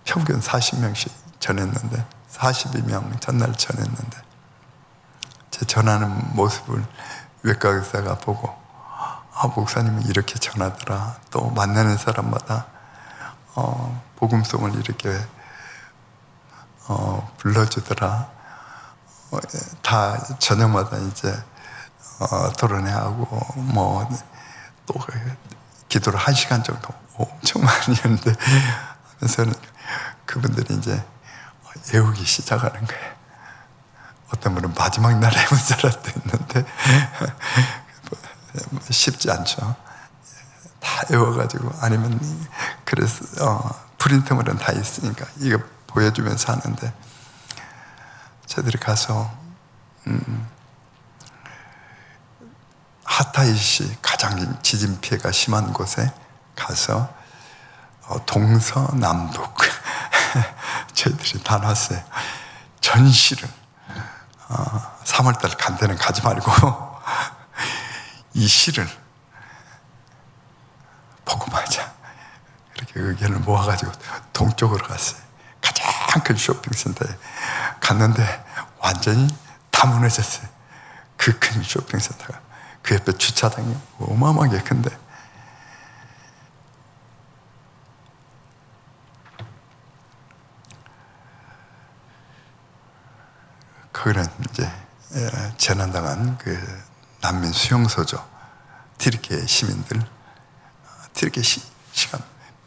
평균 40명씩 전했는데 42명 전날 전했는데 제 전하는 모습을 외과 의사가 보고 목사님은 이렇게 전하더라. 또 만나는 사람마다 복음송을 이렇게 불러주더라. 다 저녁마다 이제 토론회하고 뭐 또 기도를 1시간 정도 엄청 많이 했는데 하면서는 그분들이 이제 애우기 시작하는 거예요. 어떤 분은 마지막 날 애운 사람도 있는데 쉽지 않죠. 다 애워가지고 아니면 그래서 프린트물은 다 있으니까 이거 보여주면서 하는데 저희들이 가서 하타이시 가장 지진 피해가 심한 곳에 가서 동서남북 저희들이 다 놨어요. 전시를 3월달 간 데는 가지 말고 이 시를 복음하자. 이렇게 그 의견을 모아가지고 동쪽으로 갔어요. 가장 큰 쇼핑센터에 갔는데 완전히 다 무너졌어요. 그 큰 쇼핑센터가. 그 옆에 주차장이 어마어마하게 큰데 그거는 이제 재난당한 그 난민 수용소죠. 튀르키예 시민들, 튀르키예 시간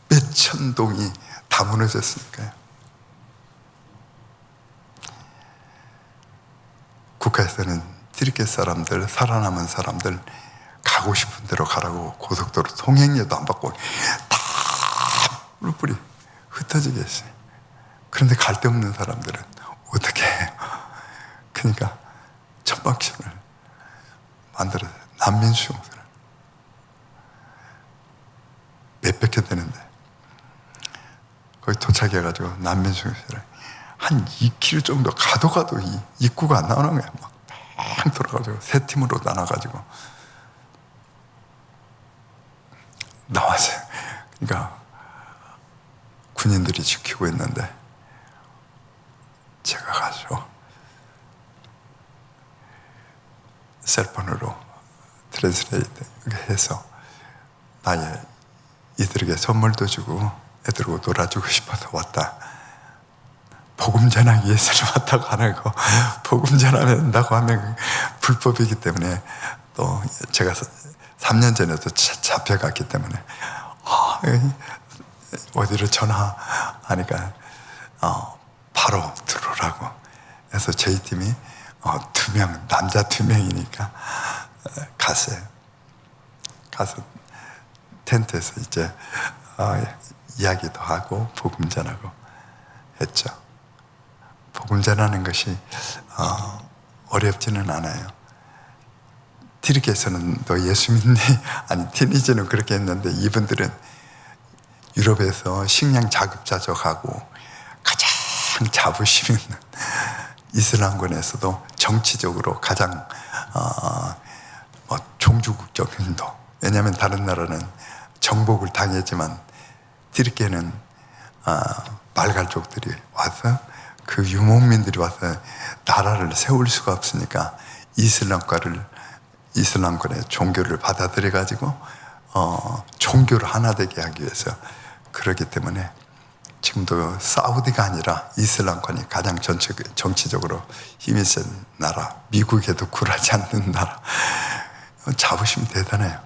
몇천 동이 다 무너졌으니까요. 국가에서는 튀르키예 사람들, 살아남은 사람들 가고 싶은 대로 가라고 고속도로 통행료도 안 받고 다 뿔뿔이 흩어지게 했어요. 그런데 갈 데 없는 사람들은 어떻게 해요? 그러니까 천막심을 만들어서 난민 수용소를 몇백 개 되는데 거기 도착해가지고 난민 수용소를 한 2km 정도 가도 이 입구가 안 나오는 거야. 막 팡 돌아가지고 세 팀으로 나눠가지고 나왔어요. 그러니까 군인들이 지키고 있는데 제가 가서 셀폰으로 트랜스레이트 해서 나의 이들에게 선물도 주고 애들하고 놀아주고 싶어서 왔다. 복음 전하기 위해서는 왔다고 하는 거. 복음 전한다고 하면 불법이기 때문에 또 제가 3년 전에도 잡혀갔기 때문에 어디로 전화하니까 바로 들어오라고 해서 저희 팀이 2명, 남자 2명이니까 갔어요. 가서 텐트에서 이제 이야기도 하고 복음 전하고 했죠. 복음 전하는 것이 어렵지는 않아요. 튀르키예에서는 너 예수 믿니? 아니 티니지는 그렇게 했는데 이분들은 유럽에서 식량 자급자족하고 가장 자부심 있는 이슬람권에서도 정치적으로 가장 종주국적 인도. 왜냐하면 다른 나라는 정복을 당했지만 튀르키예는 말갈족들이 와서 그 유목민들이 와서 나라를 세울 수가 없으니까 이슬람권의 종교를 받아들여 가지고 종교를 하나 되게 하기 위해서 그러기 때문에 지금도 사우디가 아니라 이슬람권이 가장 정치적으로 힘이 센 나라, 미국에도 굴하지 않는 나라. 자부심이 대단해요.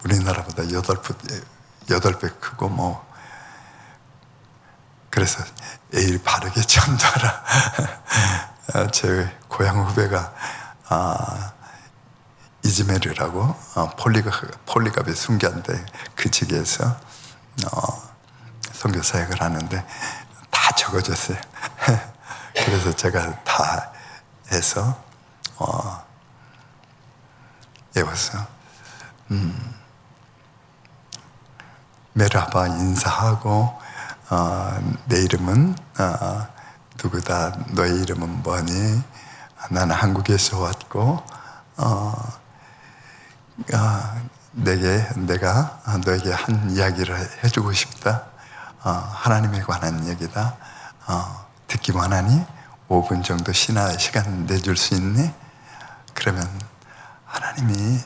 우리나라보다 8배 크고 그래서 에이 바르게 전도하라. 제 고향 후배가 이즈메르라고 폴리갑의 순교한데 그 지역에서 선교 사역을 하는데 다 적어줬어요. 그래서 제가 다 해서 외웠어. 메라바 인사하고 내 이름은 누구다. 너의 이름은 뭐니? 나는 한국에서 왔고 내가 너에게 한 이야기를 해주고 싶다. 하나님에 관한 얘기다. 듣기 원하니 5분 정도 신화의 시간 내줄 수 있니? 그러면 하나님이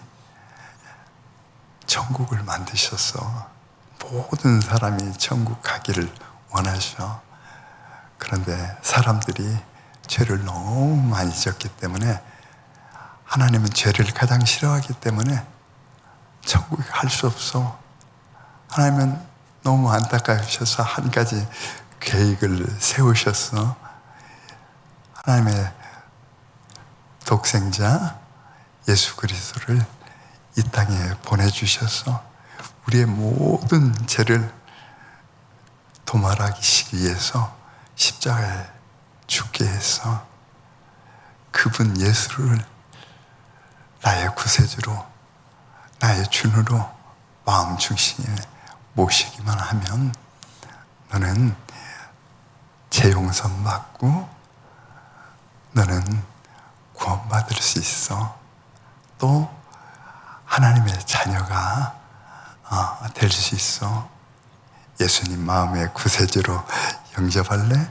천국을 만드셨어. 모든 사람이 천국 가기를 원하셔. 그런데 사람들이 죄를 너무 많이 지었기 때문에 하나님은 죄를 가장 싫어하기 때문에 천국에 갈 수 없어. 하나님은 너무 안타까우셔서 한 가지 계획을 세우셨어. 하나님의 독생자 예수 그리스도를 이 땅에 보내주셔서 우리의 모든 죄를 도말하기 위해서 십자가에 죽게 해서 그분 예수를 나의 구세주로, 나의 주로 마음 중심에 모시기만 하면 너는 죄 용서 받고 너는 구원받을 수 있어. 또 하나님의 자녀가 될 수 있어. 예수님 마음의 구세주로 영접할래?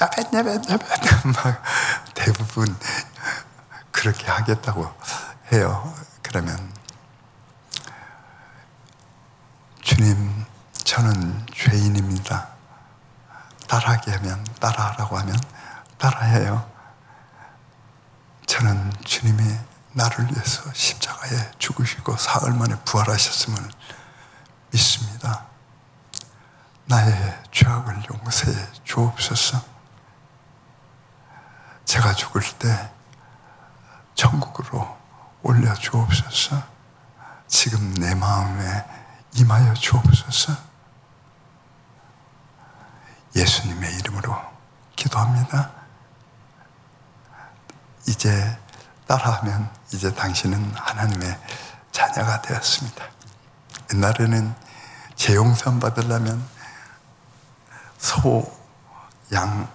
야벳 막 대부분 그렇게 하겠다고 해요. 그러면 주님, 저는 죄인입니다. 따라하게 하면, 따라하라고 하면 따라해요. 저는 주님이 나를 위해서 십자가에 죽으시고 사흘 만에 부활하셨음을 믿습니다. 나의 죄악을 용서해 주옵소서. 제가 죽을 때 천국으로 올려 주옵소서. 지금 내 마음에 임하여 주옵소서. 예수님의 이름으로 기도합니다. 이제 따라하면 이제 당신은 하나님의 자녀가 되었습니다. 옛날에는 재용선 받으려면 소, 양,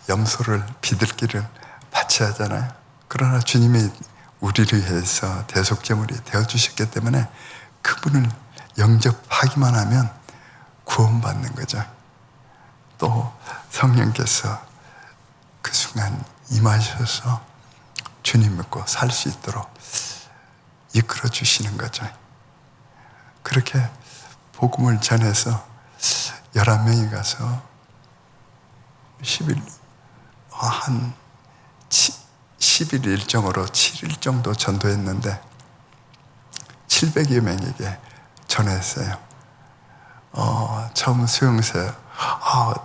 염소를 비둘기를 바쳐야 하잖아요. 그러나 주님이 우리를 위해서 대속제물이 되어주셨기 때문에 그분을 영접하기만 하면 구원받는 거죠. 또 성령께서 그 순간 임하셔서 주님 믿고 살 수 있도록 이끌어 주시는 거죠. 그렇게 복음을 전해서 11명이 가서 10일 일정으로 7일 정도 전도했는데 700여 명에게 전했어요. 처음 수용소에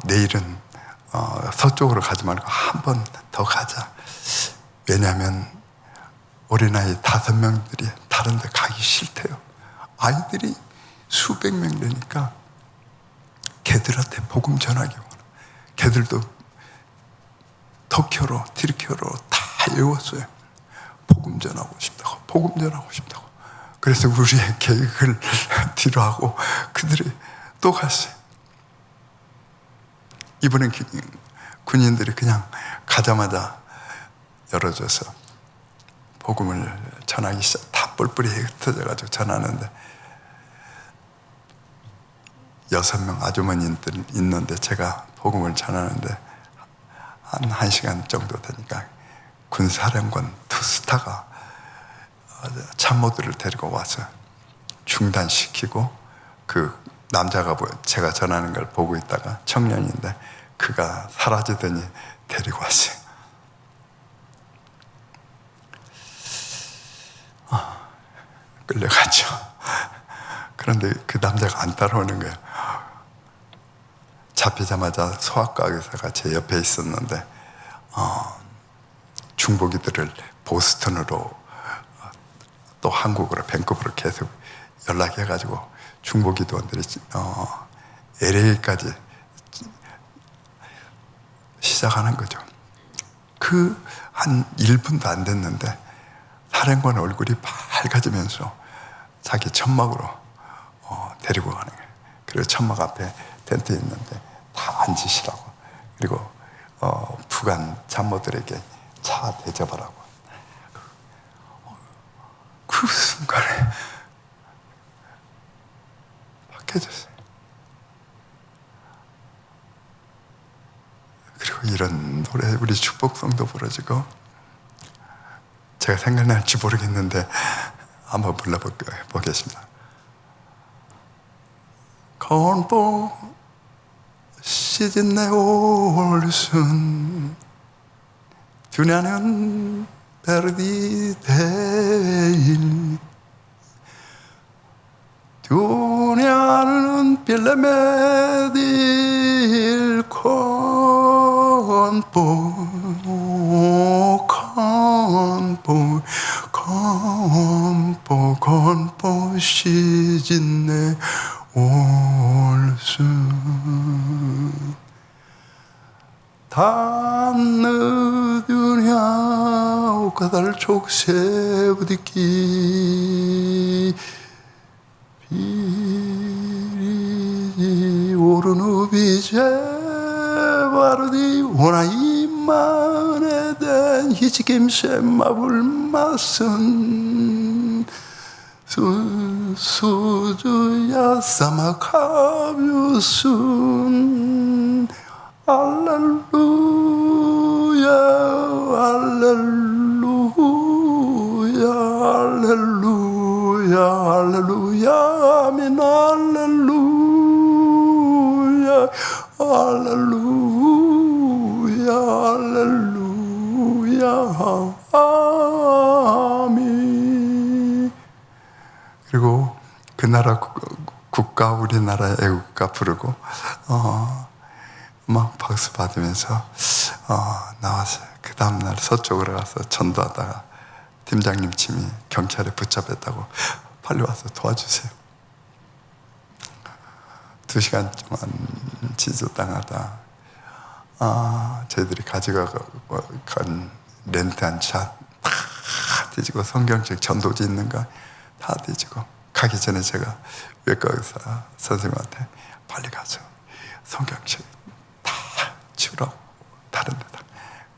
내일은 서쪽으로 가지 말고 한 번 더 가자. 왜냐하면 어린아이 5명들이 다른 데 가기 싫대요. 아이들이 수백 명 되니까 걔들한테 복음 전하기 원해요. 걔들도 터키어로, 튀르키어로 다 외웠어요. 복음 전하고 싶다고, 복음 전하고 싶다고. 그래서 우리의 계획을 뒤로 하고 그들이 또 갔어요. 이번엔 군인들이 그냥 가자마자 열어줘서 복음을 전하기 시작. 다 뿔뿔이 흩어져가지고 전하는데 6명 아주머니들 있는데 제가 복음을 전하는데 한 1시간 정도 되니까 군사령관 2스타가 참모들을 데리고 와서 중단시키고 그 남자가 제가 전하는 걸 보고 있다가 청년인데 그가 사라지더니 데리고 왔어요. 끌려갔죠. 그런데 그 남자가 안 따라오는 거예요. 잡히자마자 소아과 의사가 제 옆에 있었는데 중보기들을 보스턴으로 또 한국으로 밴쿠버로 계속 연락해가지고 중보기도원들이 LA까지 시작하는 거죠. 그 한 1분도 안 됐는데 사령관 얼굴이 밝아지면서 자기 천막으로 데리고 가는 거예요. 그리고 천막 앞에 텐트 있는데 다 앉으시라고. 그리고 부관 참모들에게 차 대접하라고. 그 순간에 바뀌어졌어요. 그리고 이런 노래, 우리 축복성도 부러지고, 제가 생각날지 모르겠는데 한번 불러보겠습니다. 건보 시즌 내 올순 두냐는 베르디 데일 두냐는 빌레메딜 건보 시즌 내 올순 단느두냐 오카달 족세부디기 비리지 오르누 비제 바르디 원아이만에 된 히치김세 마불 마슨 수주야 사마카뷰순 알렐루야 알렐루야 알렐루야 알렐루야 아멘 알렐루야 알렐루야 알렐루야 아멘. 그리고 그 나라 국가 우리나라 애국가 부르고 막 박수 받으면서 나왔어요. 그 다음날 서쪽으로 가서 전도하다가 팀장님 침이 경찰에 붙잡혔다고 빨리 와서 도와주세요. 2시간 동안 지도당하다 저희들이 가져간 렌트한 차 다 뒤지고 성경책 전도지 있는가 다 뒤지고 가기 전에 제가 외과 의사 선생님한테 빨리 가서 성경책 다 치우라고 다른 데다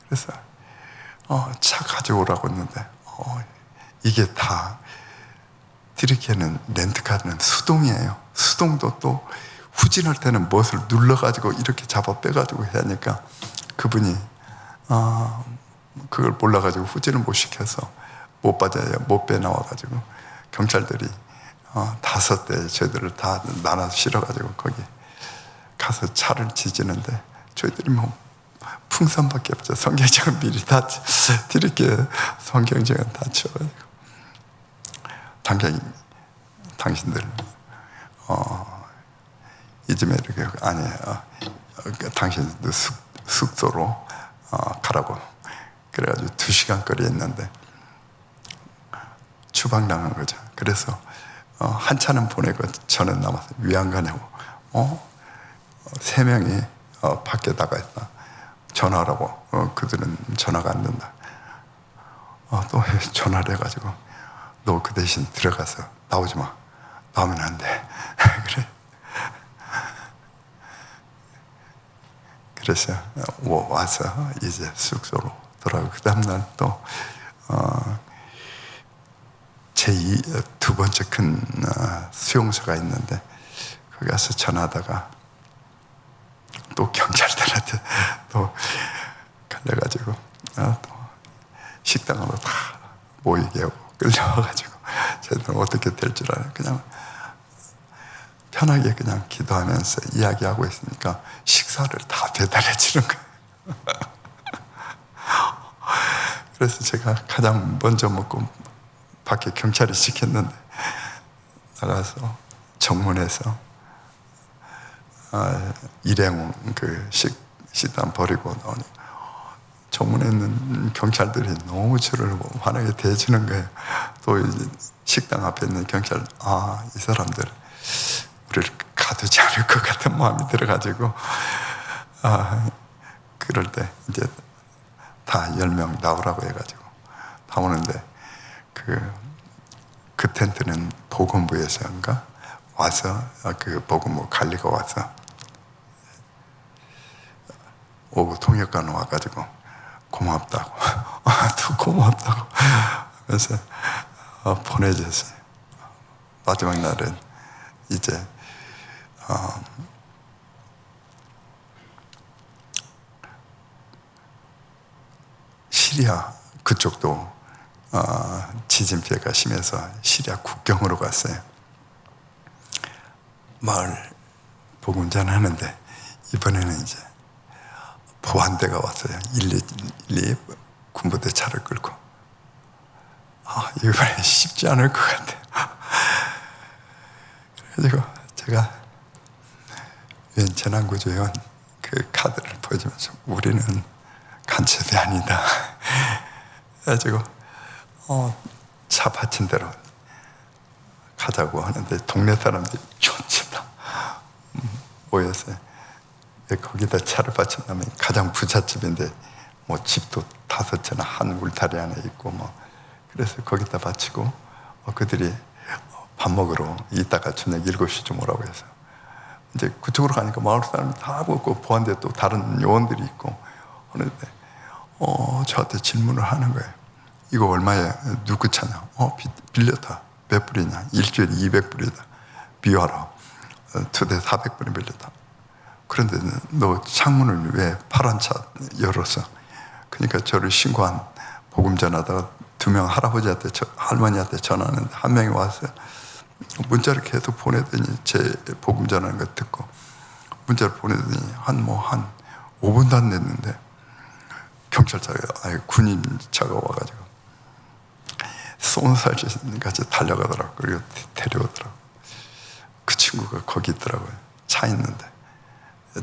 그래서 차 가져오라고 했는데 이게 다 튀르키예는 렌트카는 수동이에요. 수동도 또 후진할 때는 무엇을 눌러가지고 이렇게 잡아 빼가지고 해야 하니까 그분이 그걸 몰라가지고 후진을 못 시켜서 못 빼나와가지고 경찰들이 5대 저희들을 다 나눠서 실어가지고 거기 가서 차를 지지는데 저희들이 뭐 풍선밖에 없죠. 성경책은 미리 다 튀르키예 성경책은 다 치워가지고 당신들 이쯤에 이렇게 아니에요. 당신도 숙소로 가라고 그래가지고 2시간 거리에 있는데 추방당한 거죠. 그래서 한 차는 보내고 저는 남아서 위안가냐고 3명이 밖에 나가 있다. 전화하라고. 그들은 전화가 안 된다. 또 전화를 해가지고 너 그 대신 들어가서 나오지 마. 나오면 안 돼. 그래. 그래서 와서 이제 숙소로 돌아가고 그 다음날 또 두 번째 큰 수용소가 있는데 거기 가서 전화하다가 또 경찰들한테 또 걸려가지고 또 식당으로 다 모이게 하고 끌려와가지고 저희들은 어떻게 될 줄 알아요. 그냥 편하게 그냥 기도하면서 이야기하고 있으니까 식사를 다 배달해 주는 거예요. 그래서 제가 가장 먼저 먹고 밖에 경찰이 시켰는데 나가서 정문에서 일회용 그 식단 버리고 나오니 정문에 있는 경찰들이 너무 저를 환하게 대해주는 거예요. 또 이제 식당 앞에 있는 경찰 이 사람들 우리를 가두지 않을 것 같은 마음이 들어가지고 그럴 때 이제 다 10명 나오라고 해가지고 다 오는데 그 텐트는 보건부에서인가 와서 그 보건부 관리가 와서 오고 통역관 와가지고 고맙다고 또 고맙다고 그래서 보내줬어요. 마지막 날은 이제 시리아 그쪽도 지진 피해가 심해서 시리아 국경으로 갔어요. 마을 복음전 하는데 이번에는 이제 보안대가 왔어요. 112 군부대 차를 끌고 이번에 쉽지 않을 것 같아요. 그래가지고 제가 유엔 재난구조위원 그 카드를 보여주면서 우리는 간첩이 아니다. 그래가지고 차 받친 대로 가자고 하는데 동네 사람들이 좋지다 모였어요. 거기다 차를 받친다면 가장 부잣집인데 뭐 집도 5채나 한 울타리 안에 있고 뭐 그래서 거기다 바치고 그들이 밥 먹으러 이따가 저녁 7시쯤 오라고 해서 이제 그쪽으로 가니까 마을 사람이 다 먹고 보안대 또 다른 요원들이 있고 하는데 저한테 질문을 하는 거예요. 이거 얼마야? 누구 차냐? 빌렸다. 몇 불이냐? 일주일에 200불이다. 비와라. 2대 400불이 빌렸다. 그런데 너 창문을 왜 파란 차 열었어? 그러니까 저를 신고한 복음 전하다가 2명 할아버지한테 할머니한테 전화하는데 한 명이 와서 문자를 계속 보내더니 제 복음 전하는 거 듣고 문자를 보내더니 한 5분도 안 됐는데 경찰차가 군인차가 와가지고 쏜살같이 달려가더라고. 그리고 데려오더라고. 그 친구가 거기 있더라고요. 차 있는데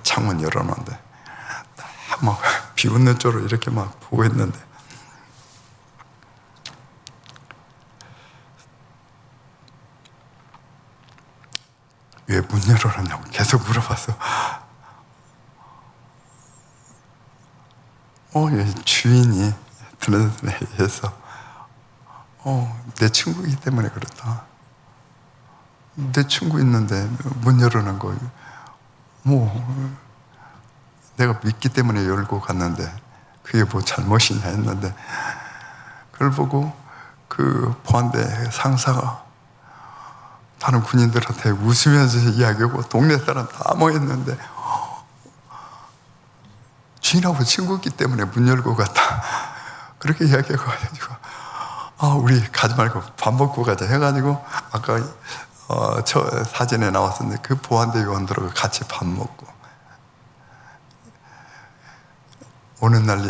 창문 열어놓는데 막 비웃는 쪽으로 이렇게 막 보고 있는데 왜 문 열어놨냐고 계속 물어봤어. 주인이 드러내서 내 친구이기 때문에 그렇다. 내 친구 있는데 문 열어놓은 거 내가 믿기 때문에 열고 갔는데 그게 뭐 잘못이냐 했는데 그걸 보고 그 보안대 상사가 다른 군인들한테 웃으면서 이야기하고 동네 사람 다 모였는데 주인하고 친구이기 때문에 문 열고 갔다. 그렇게 이야기해가지고 우리 가지 말고 밥 먹고 가자 해가지고 아까 저 사진에 나왔었는데 그 보안대 요원들하고 같이 밥 먹고 오는 날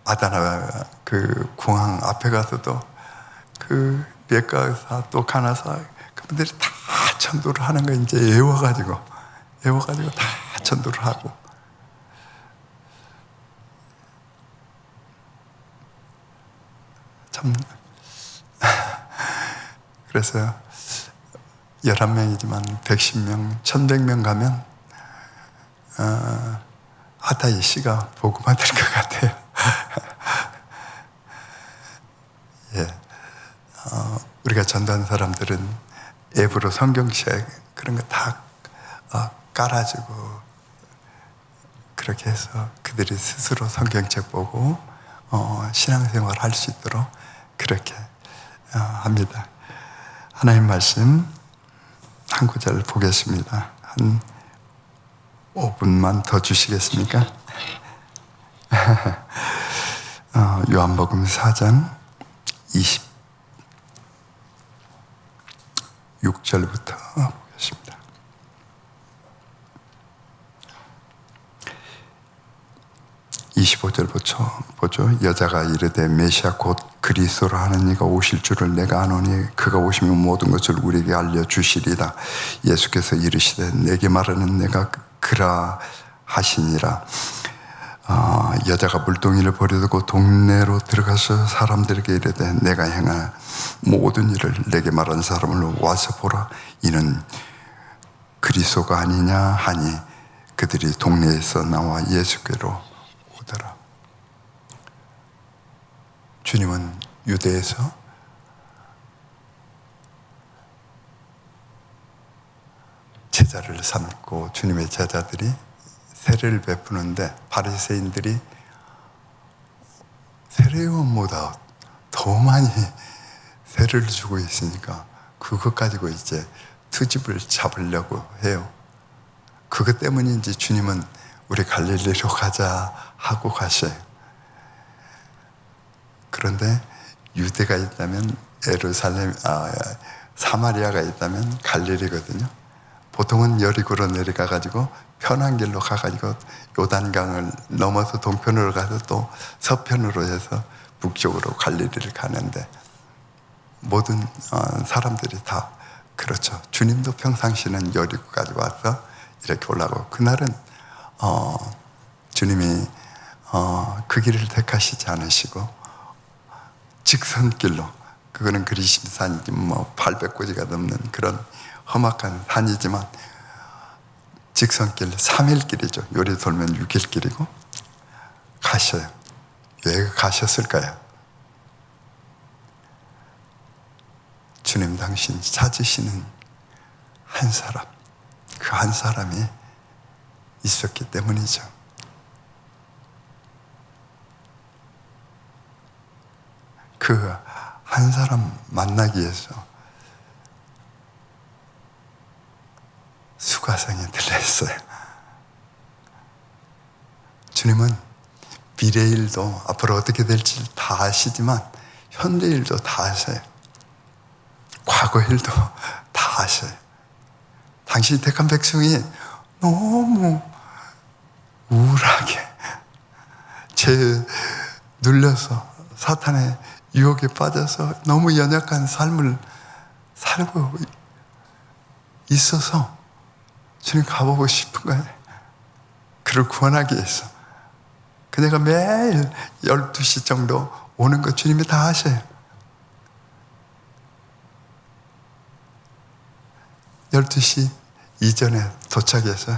아다나 그 공항 앞에 가서도 그 내과 의사 또 간호사 그분들이 다 전도를 하는 거 이제 애워가지고 다 전도를 하고 참 그래서 11명이지만 110명, 1100명 가면 하다이 씨가 복음화 될 것 같아요. 예, 우리가 전도한 사람들은 앱으로 성경책 그런 거 다 깔아주고 그렇게 해서 그들이 스스로 성경책 보고 신앙생활 할 수 있도록 그렇게 합니다. 하나님 말씀 한 구절 보겠습니다. 한 5분만 더 주시겠습니까? 요한복음 4장 26절부터 보겠습니다. 25절 보죠. 여자가 이르되 메시아 곧 그리스도라 하는 이가 오실 줄을 내가 아노니 그가 오시면 모든 것을 우리에게 알려주시리라. 예수께서 이르시되 내게 말하는 내가 그라 하시니라. 여자가 물동이를 버려두고 동네로 들어가서 사람들에게 이르되 내가 행한 모든 일을 내게 말한 사람을 와서 보라. 이는 그리스도가 아니냐 하니 그들이 동네에서 나와 예수께로 오더라. 주님은 유대에서 제자를 삼고 주님의 제자들이 세례를 베푸는데 바리새인들이 세례요원보다 더 많이 세례를 주고 있으니까 그것 가지고 이제 트집을 잡으려고 해요. 그것 때문인지 주님은 우리 갈릴리로 가자 하고 가셔요. 그런데 유대가 있다면 사마리아가 있다면 갈릴리거든요. 보통은 여리고로 내려가가지고 편한 길로 가가지고 요단강을 넘어서 동편으로 가서 또 서편으로 해서 북쪽으로 갈릴리를 가는데 모든 사람들이 다 그렇죠. 주님도 평상시는 여리고까지 와서 이렇게 올라가고 그날은 주님이 그 길을 택하시지 않으시고 직선길로 그거는 그리심산이지 800고지가 넘는 그런 험악한 산이지만 직선길 3일 길이죠. 요리 돌면 6일 길이고 가셔요. 왜 가셨을까요? 주님 당신 찾으시는 한 사람, 그 한 사람이 있었기 때문이죠. 그 한 사람 만나기 위해서 수가성에 들렸어요. 주님은 미래 일도 앞으로 어떻게 될지 다 아시지만 현대 일도 다 아세요. 과거 일도 다 아셔요. 당신이 택한 백성이 너무 우울하게 죄에 눌려서 사탄의 유혹에 빠져서 너무 연약한 삶을 살고 있어서 주님 가보고 싶은 거예요. 그를 구원하기 위해서. 그녀가 매일 12시 정도 오는 거 주님이 다 아셔요. 12시 이전에 도착해서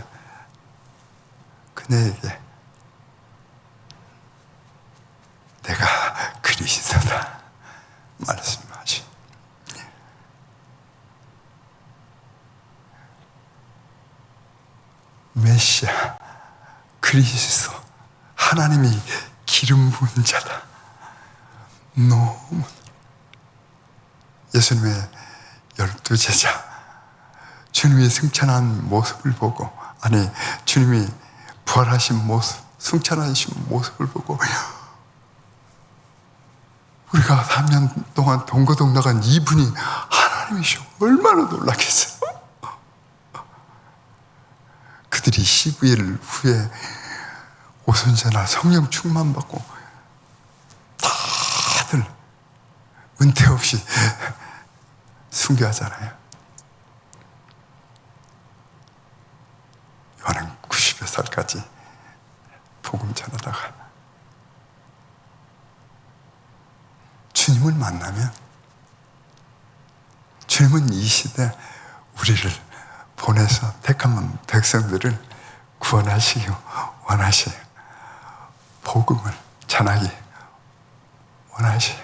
그녀에게 내가 그리스도다 말씀하시. 메시아 그리스도 하나님이 기름 부은 자다. 너무 예수님의 12제자 주님이 승천한 모습을 보고, 아니 주님이 부활하신 모습, 승천하신 모습을 보고 우리가 3년 동안 동거동 나간 이분이 하나님이시오 얼마나 놀랐겠어요. 그들이 12일 후에 오순절날 성령 충만받고 다들 은퇴 없이 순교하잖아요. 요한은 90여 살까지 복음 전하다가 주님을 만나면 주님은 이 시대 우리를 보내서 택한 백성들을 구원하시기 원하셔요. 복음을 전하기 원하셔요.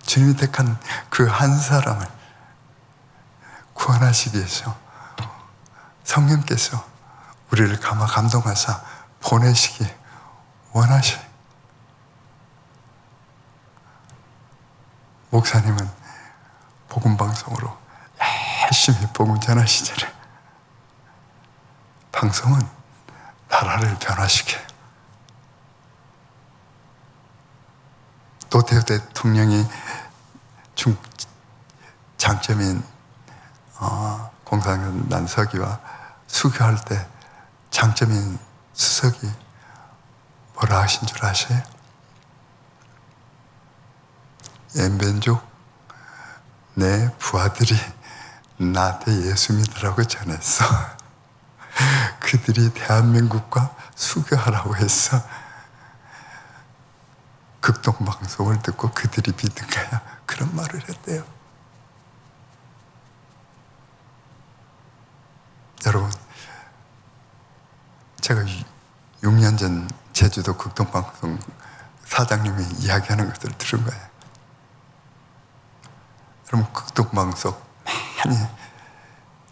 주님이 택한 그 한 사람을 구원하시기 위해서 성령께서 우리를 감화 감동하사 보내시기 원하셔요. 목사님은 복음 방송으로 열심히 복음 전하시잖아요. 방송은 나라를 변화시켜요. 노태우 대통령이 장점인 공산당 서기와 수교할 때 장점인 수석이 뭐라 하신 줄 아세요? 엠벤족 내 부하들이 나한테 예수 믿으라고 전했어. 그들이 대한민국과 수교하라고 했어. 극동방송을 듣고 그들이 믿은 거야. 그런 말을 했대요. 여러분, 제가 6년 전 제주도 극동방송 사장님이 이야기하는 것을 들은 거예요. 여러분, 극동방송 많이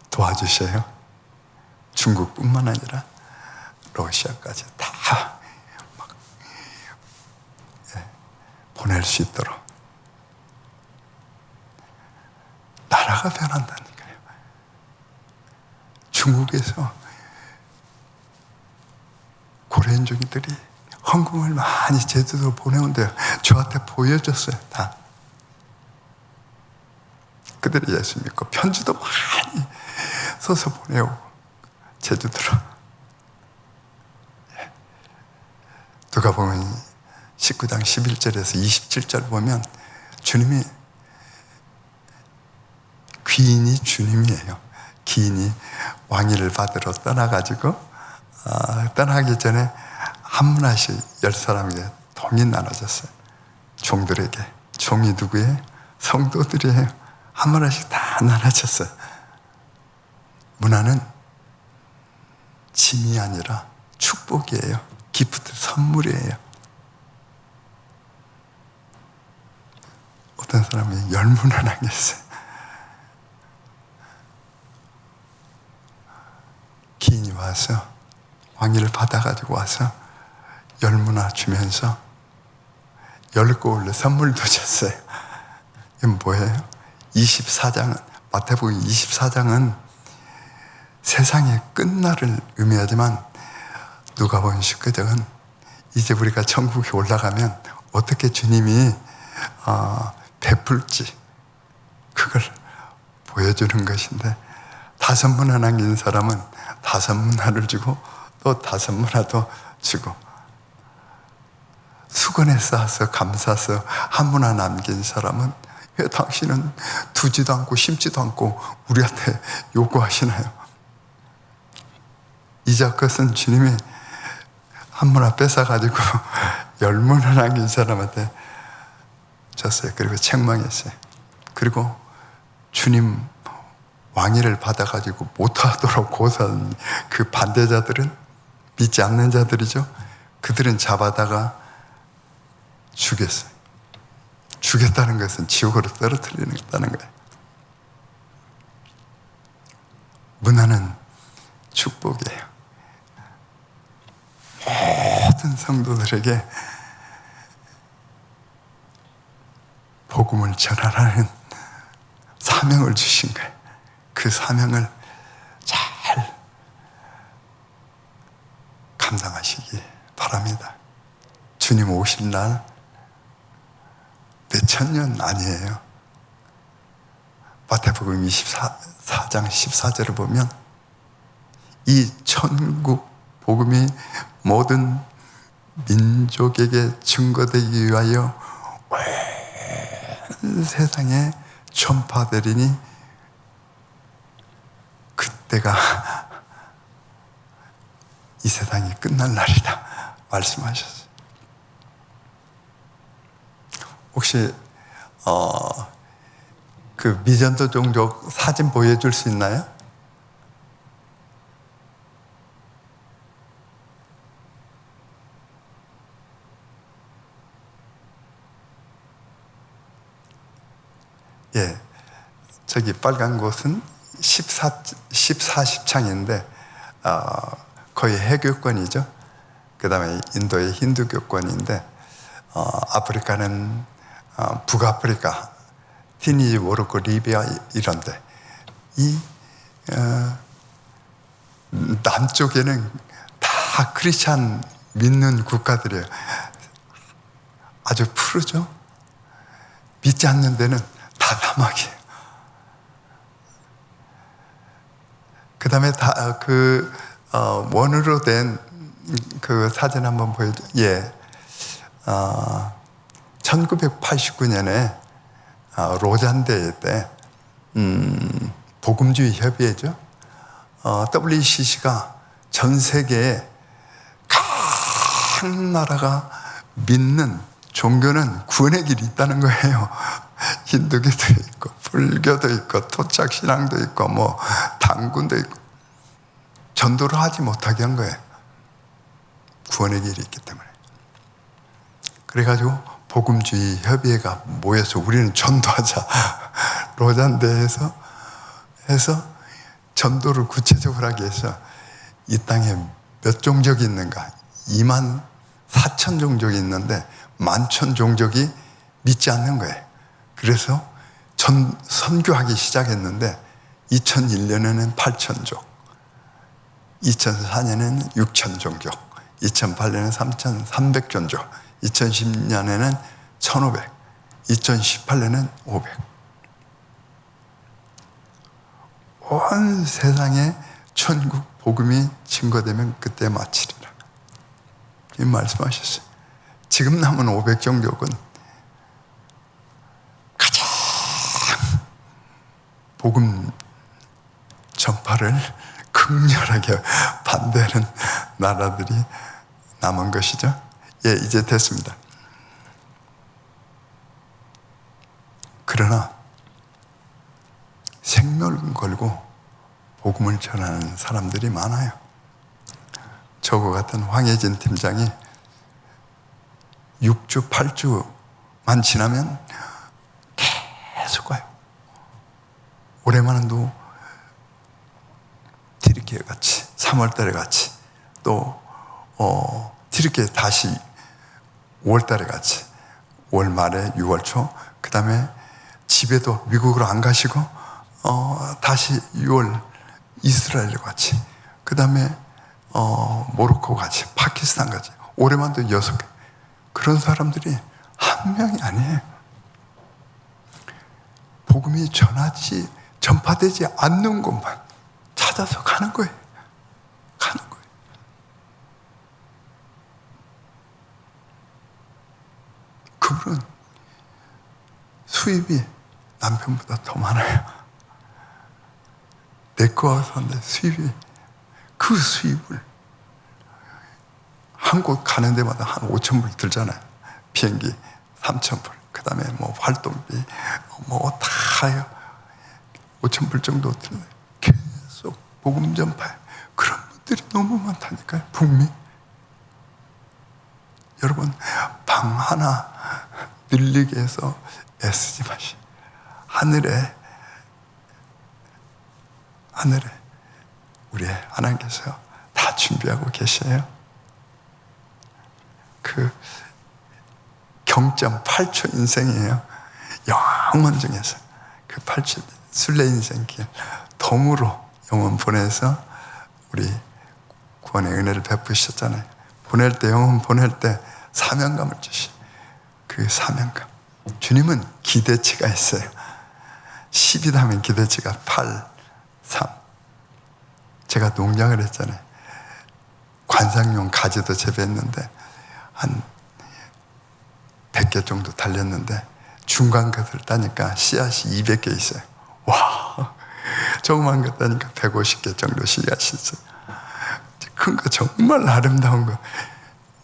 도와주셔요. 중국뿐만 아니라 러시아까지 다 막 보낼 수 있도록. 나라가 변한다니까요. 중국에서 고려인종들이 헌금을 많이 제주도로 보내온대요. 저한테 보여줬어요. 다. 그들이 예수 믿고 편지도 많이 써서 보내오고 제주도로. 누가 보면 19장 11절에서 27절 보면 주님이 귀인이 주님이에요. 귀인이 왕위를 받으러 떠나가지고 떠나기 전에 한 문화씩 10사람에게 동이 나눠졌어요. 종들에게. 종이 누구예요? 성도들이에요. 한 문화씩 다 나눠졌어요. 문화는 짐이 아니라 축복이에요. 기프트, 선물이에요. 어떤 사람이 10문화 남겼어요. 기인이 와서 왕위를 받아가지고 와서 10문화 주면서 10고울로 선물도 줬어요. 이건 뭐예요? 24장은, 마태복음 24장은 세상의 끝날을 의미하지만 누가복음 19장은 이제 우리가 천국에 올라가면 어떻게 주님이 베풀지 그걸 보여주는 것인데, 5문화 남긴 사람은 5문화를 주고 또 5문화도 주고, 수건에 싸서 감싸서 1문화 남긴 사람은 왜 당신은 두지도 않고 심지도 않고 우리한테 요구하시나요? 이자 것은 주님이 1문화 뺏어가지고 10문화 남긴 사람한테 줬어요. 그리고 책망했어요. 그리고 주님 왕위를 받아가지고 못하도록 고사한 그 반대자들은, 믿지 않는 자들이죠. 그들은 잡아다가 죽였어요. 죽였다는 것은 지옥으로 떨어뜨리는 거예요. 문화는 축복이에요. 모든 성도들에게 복음을 전하라는 사명을 주신 거예요. 그 사명을 잘 감당하시기 바랍니다. 주님 오실 날 몇천 년 아니에요. 마태복음 24장 14절을 보면 이 천국 복음이 모든 민족에게 증거되기 위하여 온 세상에 전파되리니 그때가 이 세상이 끝날 날이다 말씀하셨어요. 혹시 그 미전도 종족 사진 보여줄 수 있나요? 예, 저기 빨간 곳은 14십창인데 거의 해교권이죠. 그 다음에 인도의 힌두교권인데 아프리카는 북아프리카, 티니지, 모로코, 리비아 이런데, 이 남쪽에는 다 크리스찬 믿는 국가들이에요. 아주 푸르죠. 믿지 않는 데는 다 사막이에요. 그 다음에 원으로 된 그 사진 한번 보여줘. 예. 1989년에 로잔대회 때 복음주의 협의회죠. WCC가 전 세계에 각 나라가 믿는 종교는 구원의 길이 있다는 거예요. 힌두교도 있고 불교도 있고 토착신앙도 있고 뭐 당군도 있고, 전도를 하지 못하게 한 거예요. 구원의 길이 있기 때문에. 그래가지고 복음주의 협의회가 모여서 우리는 전도하자. 로잔대에서 해서 전도를 구체적으로 하기 위해서 이 땅에 몇 종족이 있는가? 24,000 종족이 있는데 11,000 종족이 믿지 않는 거예요. 그래서 선교하기 시작했는데 2001년에는 8,000족, 2004년에는 6,000 종족, 2008년에는 3,300종족, 2010년에는 1,500, 2018년에는 500. 온 세상에 천국 복음이 증거되면 그때 마치리라. 이 말씀하셨어요. 지금 남은 500종족은 가장 복음 전파를 극렬하게 반대하는 나라들이 남은 것이죠. 예, 이제 됐습니다. 그러나 생명을 걸고 복음을 전하는 사람들이 많아요. 저거 같은 황혜진 팀장이 6주, 8주만 지나면 계속 가요. 올해만도 티르키예 같이, 3월달에 같이, 또 티르키예 다시 5월달에 같이, 5월 말에 6월 초, 그 다음에 집에도 미국으로 안 가시고 다시 6월 이스라엘 같이, 그 다음에 모로코 같이, 파키스탄 같이, 올해만도 6개. 그런 사람들이 한 명이 아니에요. 복음이 전파되지 않는 곳만 찾아서 가는 거예요. 가는 거예요. 그분은 수입이 남편보다 더 많아요. 내 거하고 사는데 수입이, 그 수입을 한 곳 가는 데마다 한 5,000불 들잖아요. 비행기 3,000불, 그 다음에 뭐 활동비 뭐 다 해요. 5,000불 정도 드는, 계속 복음 전파해. 그런 분들이 너무 많다니까요. 북미. 여러분, 방 하나 늘리게 해서 애쓰지 마시오. 하늘에 우리 하나님께서 다 준비하고 계셔요. 그 0.8초 인생이에요. 영원 중에서 그 8초 순례 인생길 덤으로 영혼 보내서 우리 구원의 은혜를 베푸셨잖아요. 보낼 때, 영혼 보낼 때 사명감을 주시. 그 사명감. 주님은 기대치가 있어요. 10이다 하면 기대치가 8, 3. 제가 농장을 했잖아요. 관상용 가지도 재배했는데 한 100개 정도 달렸는데 중간 것을 따니까 씨앗이 200개 있어요. 와, 조그만 거 따니까 150개 정도 씨앗이 있어요. 큰 거 정말 아름다운 거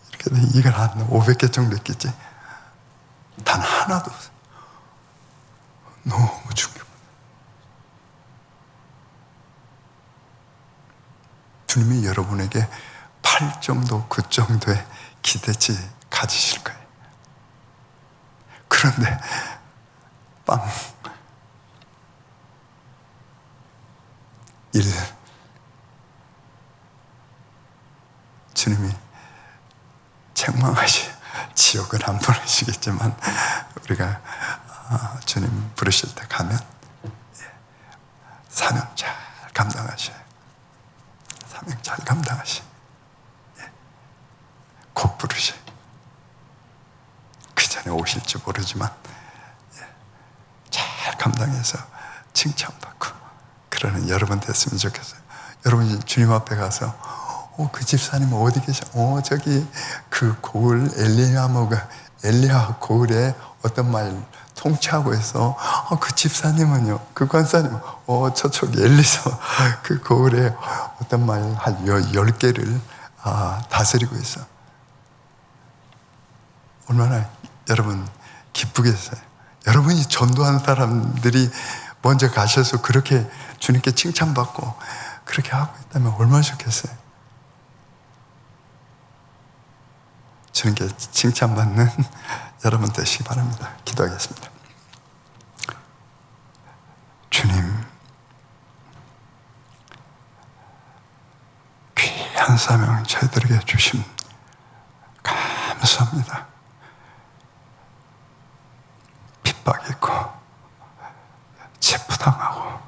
이렇게 이걸 한 500개 정도 있겠지. 단 하나도 없어요. 너무 충격. 주님이 여러분에게 8 정도, 9 정도의 기대치 가지실 거예요. 그런데 빵 1. 주님이 책망하시, 지옥은 안 보내시겠지만 우리가 주님 부르실 때 가면 사명 잘 감당하셔요. 사명 잘 감당하셔요. 곧 부르셔요. 그 전에 오실지 모르지만 잘 감당해서 칭찬받고 그러는 여러분 됐으면 좋겠어요. 여러분이 주님 앞에 가서 그 집사님은 어디 계셔? 저기 그 고을 엘리야 고을에 어떤 마을 통치하고 있어. 그 집사님은요, 그 권사님은 저쪽 엘리서 그 고을에 어떤 마을 한 10개를 다스리고 있어. 얼마나 여러분 기쁘겠어요. 여러분이 전도하는 사람들이 먼저 가셔서 그렇게 주님께 칭찬받고 그렇게 하고 있다면 얼마나 좋겠어요. 주님께 칭찬받는 여러분 되시기 바랍니다. 기도하겠습니다. 주님, 귀한 사명 저희들에게 주심 감사합니다. 핍박 있고 체포당하고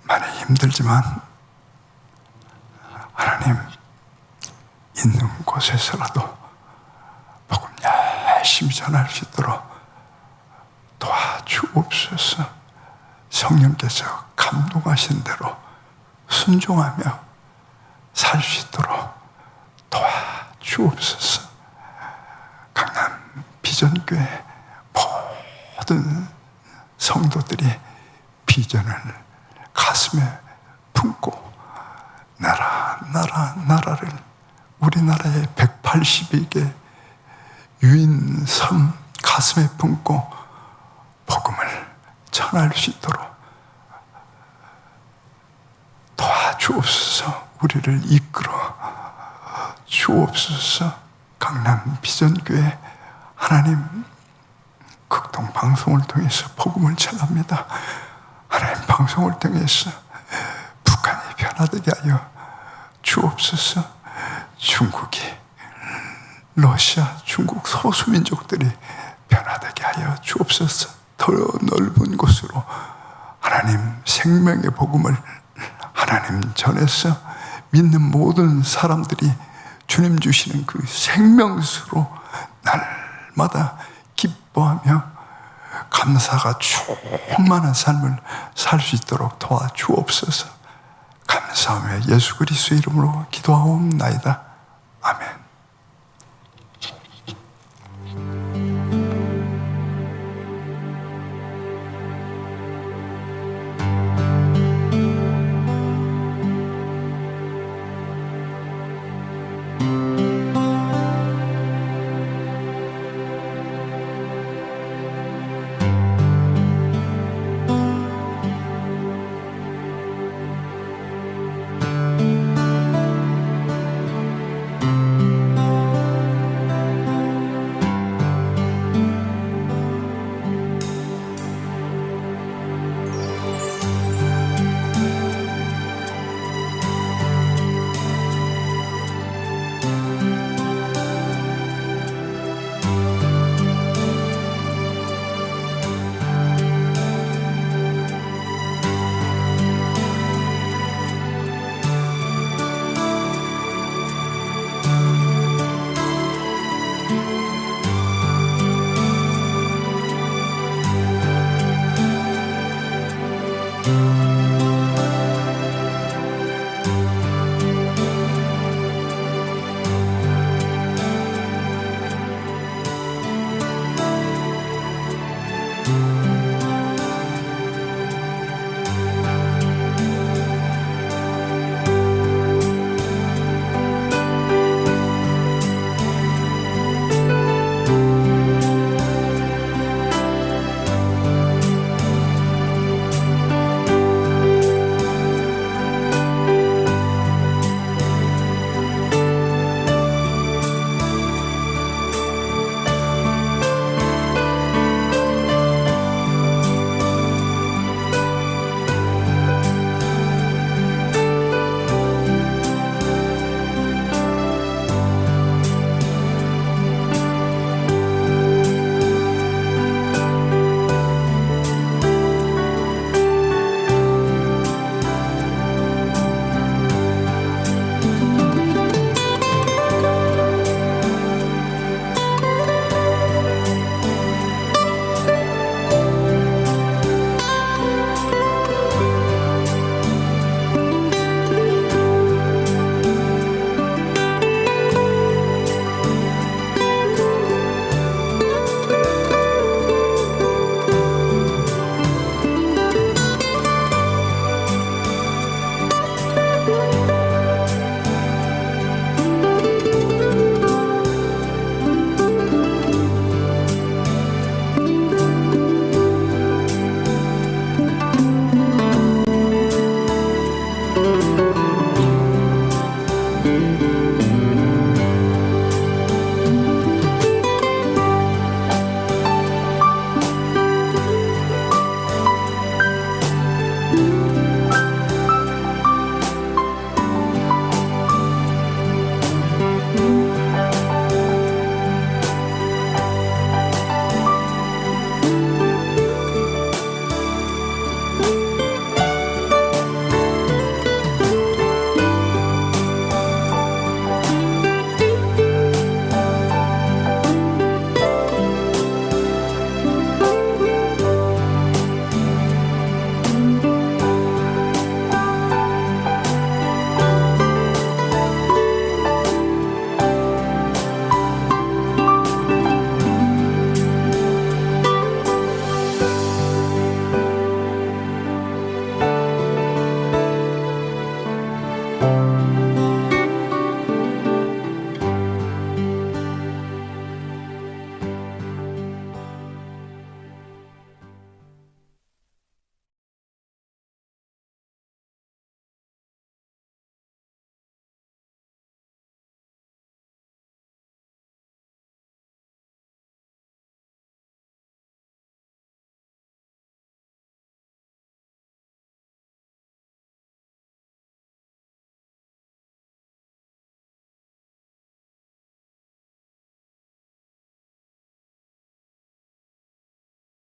많이 힘들지만 하나님, 있는 곳에서라도 복음 열심히 전할 수 있도록 도와주옵소서. 성령께서 감동하신 대로 순종하며 살 수 있도록 도와주옵소서. 강남 비전교회 모든 성도들이 비전을 가슴에 품고 나라를 우리나라의 182개 유인 섬 가슴에 품고 복음을 전할 수 있도록 도와주옵소서. 우리를 이끌어 주옵소서. 강남 비전교회 하나님 극동 방송을 통해서 복음을 전합니다. 하나님 방송을 통해서 북한이 변화되게 하여 주옵소서. 중국이 러시아, 중국 소수민족들이 변화되게 하여 하여 주옵소서. 더 넓은 곳으로 하나님 생명의 복음을 하나님 전해서 믿는 모든 사람들이 주님 주시는 그 생명수로 날마다 기뻐하며 감사가 충만한 삶을 살 수 있도록 도와주옵소서. 감사하며 예수 그리스도의 이름으로 기도하옵나이다.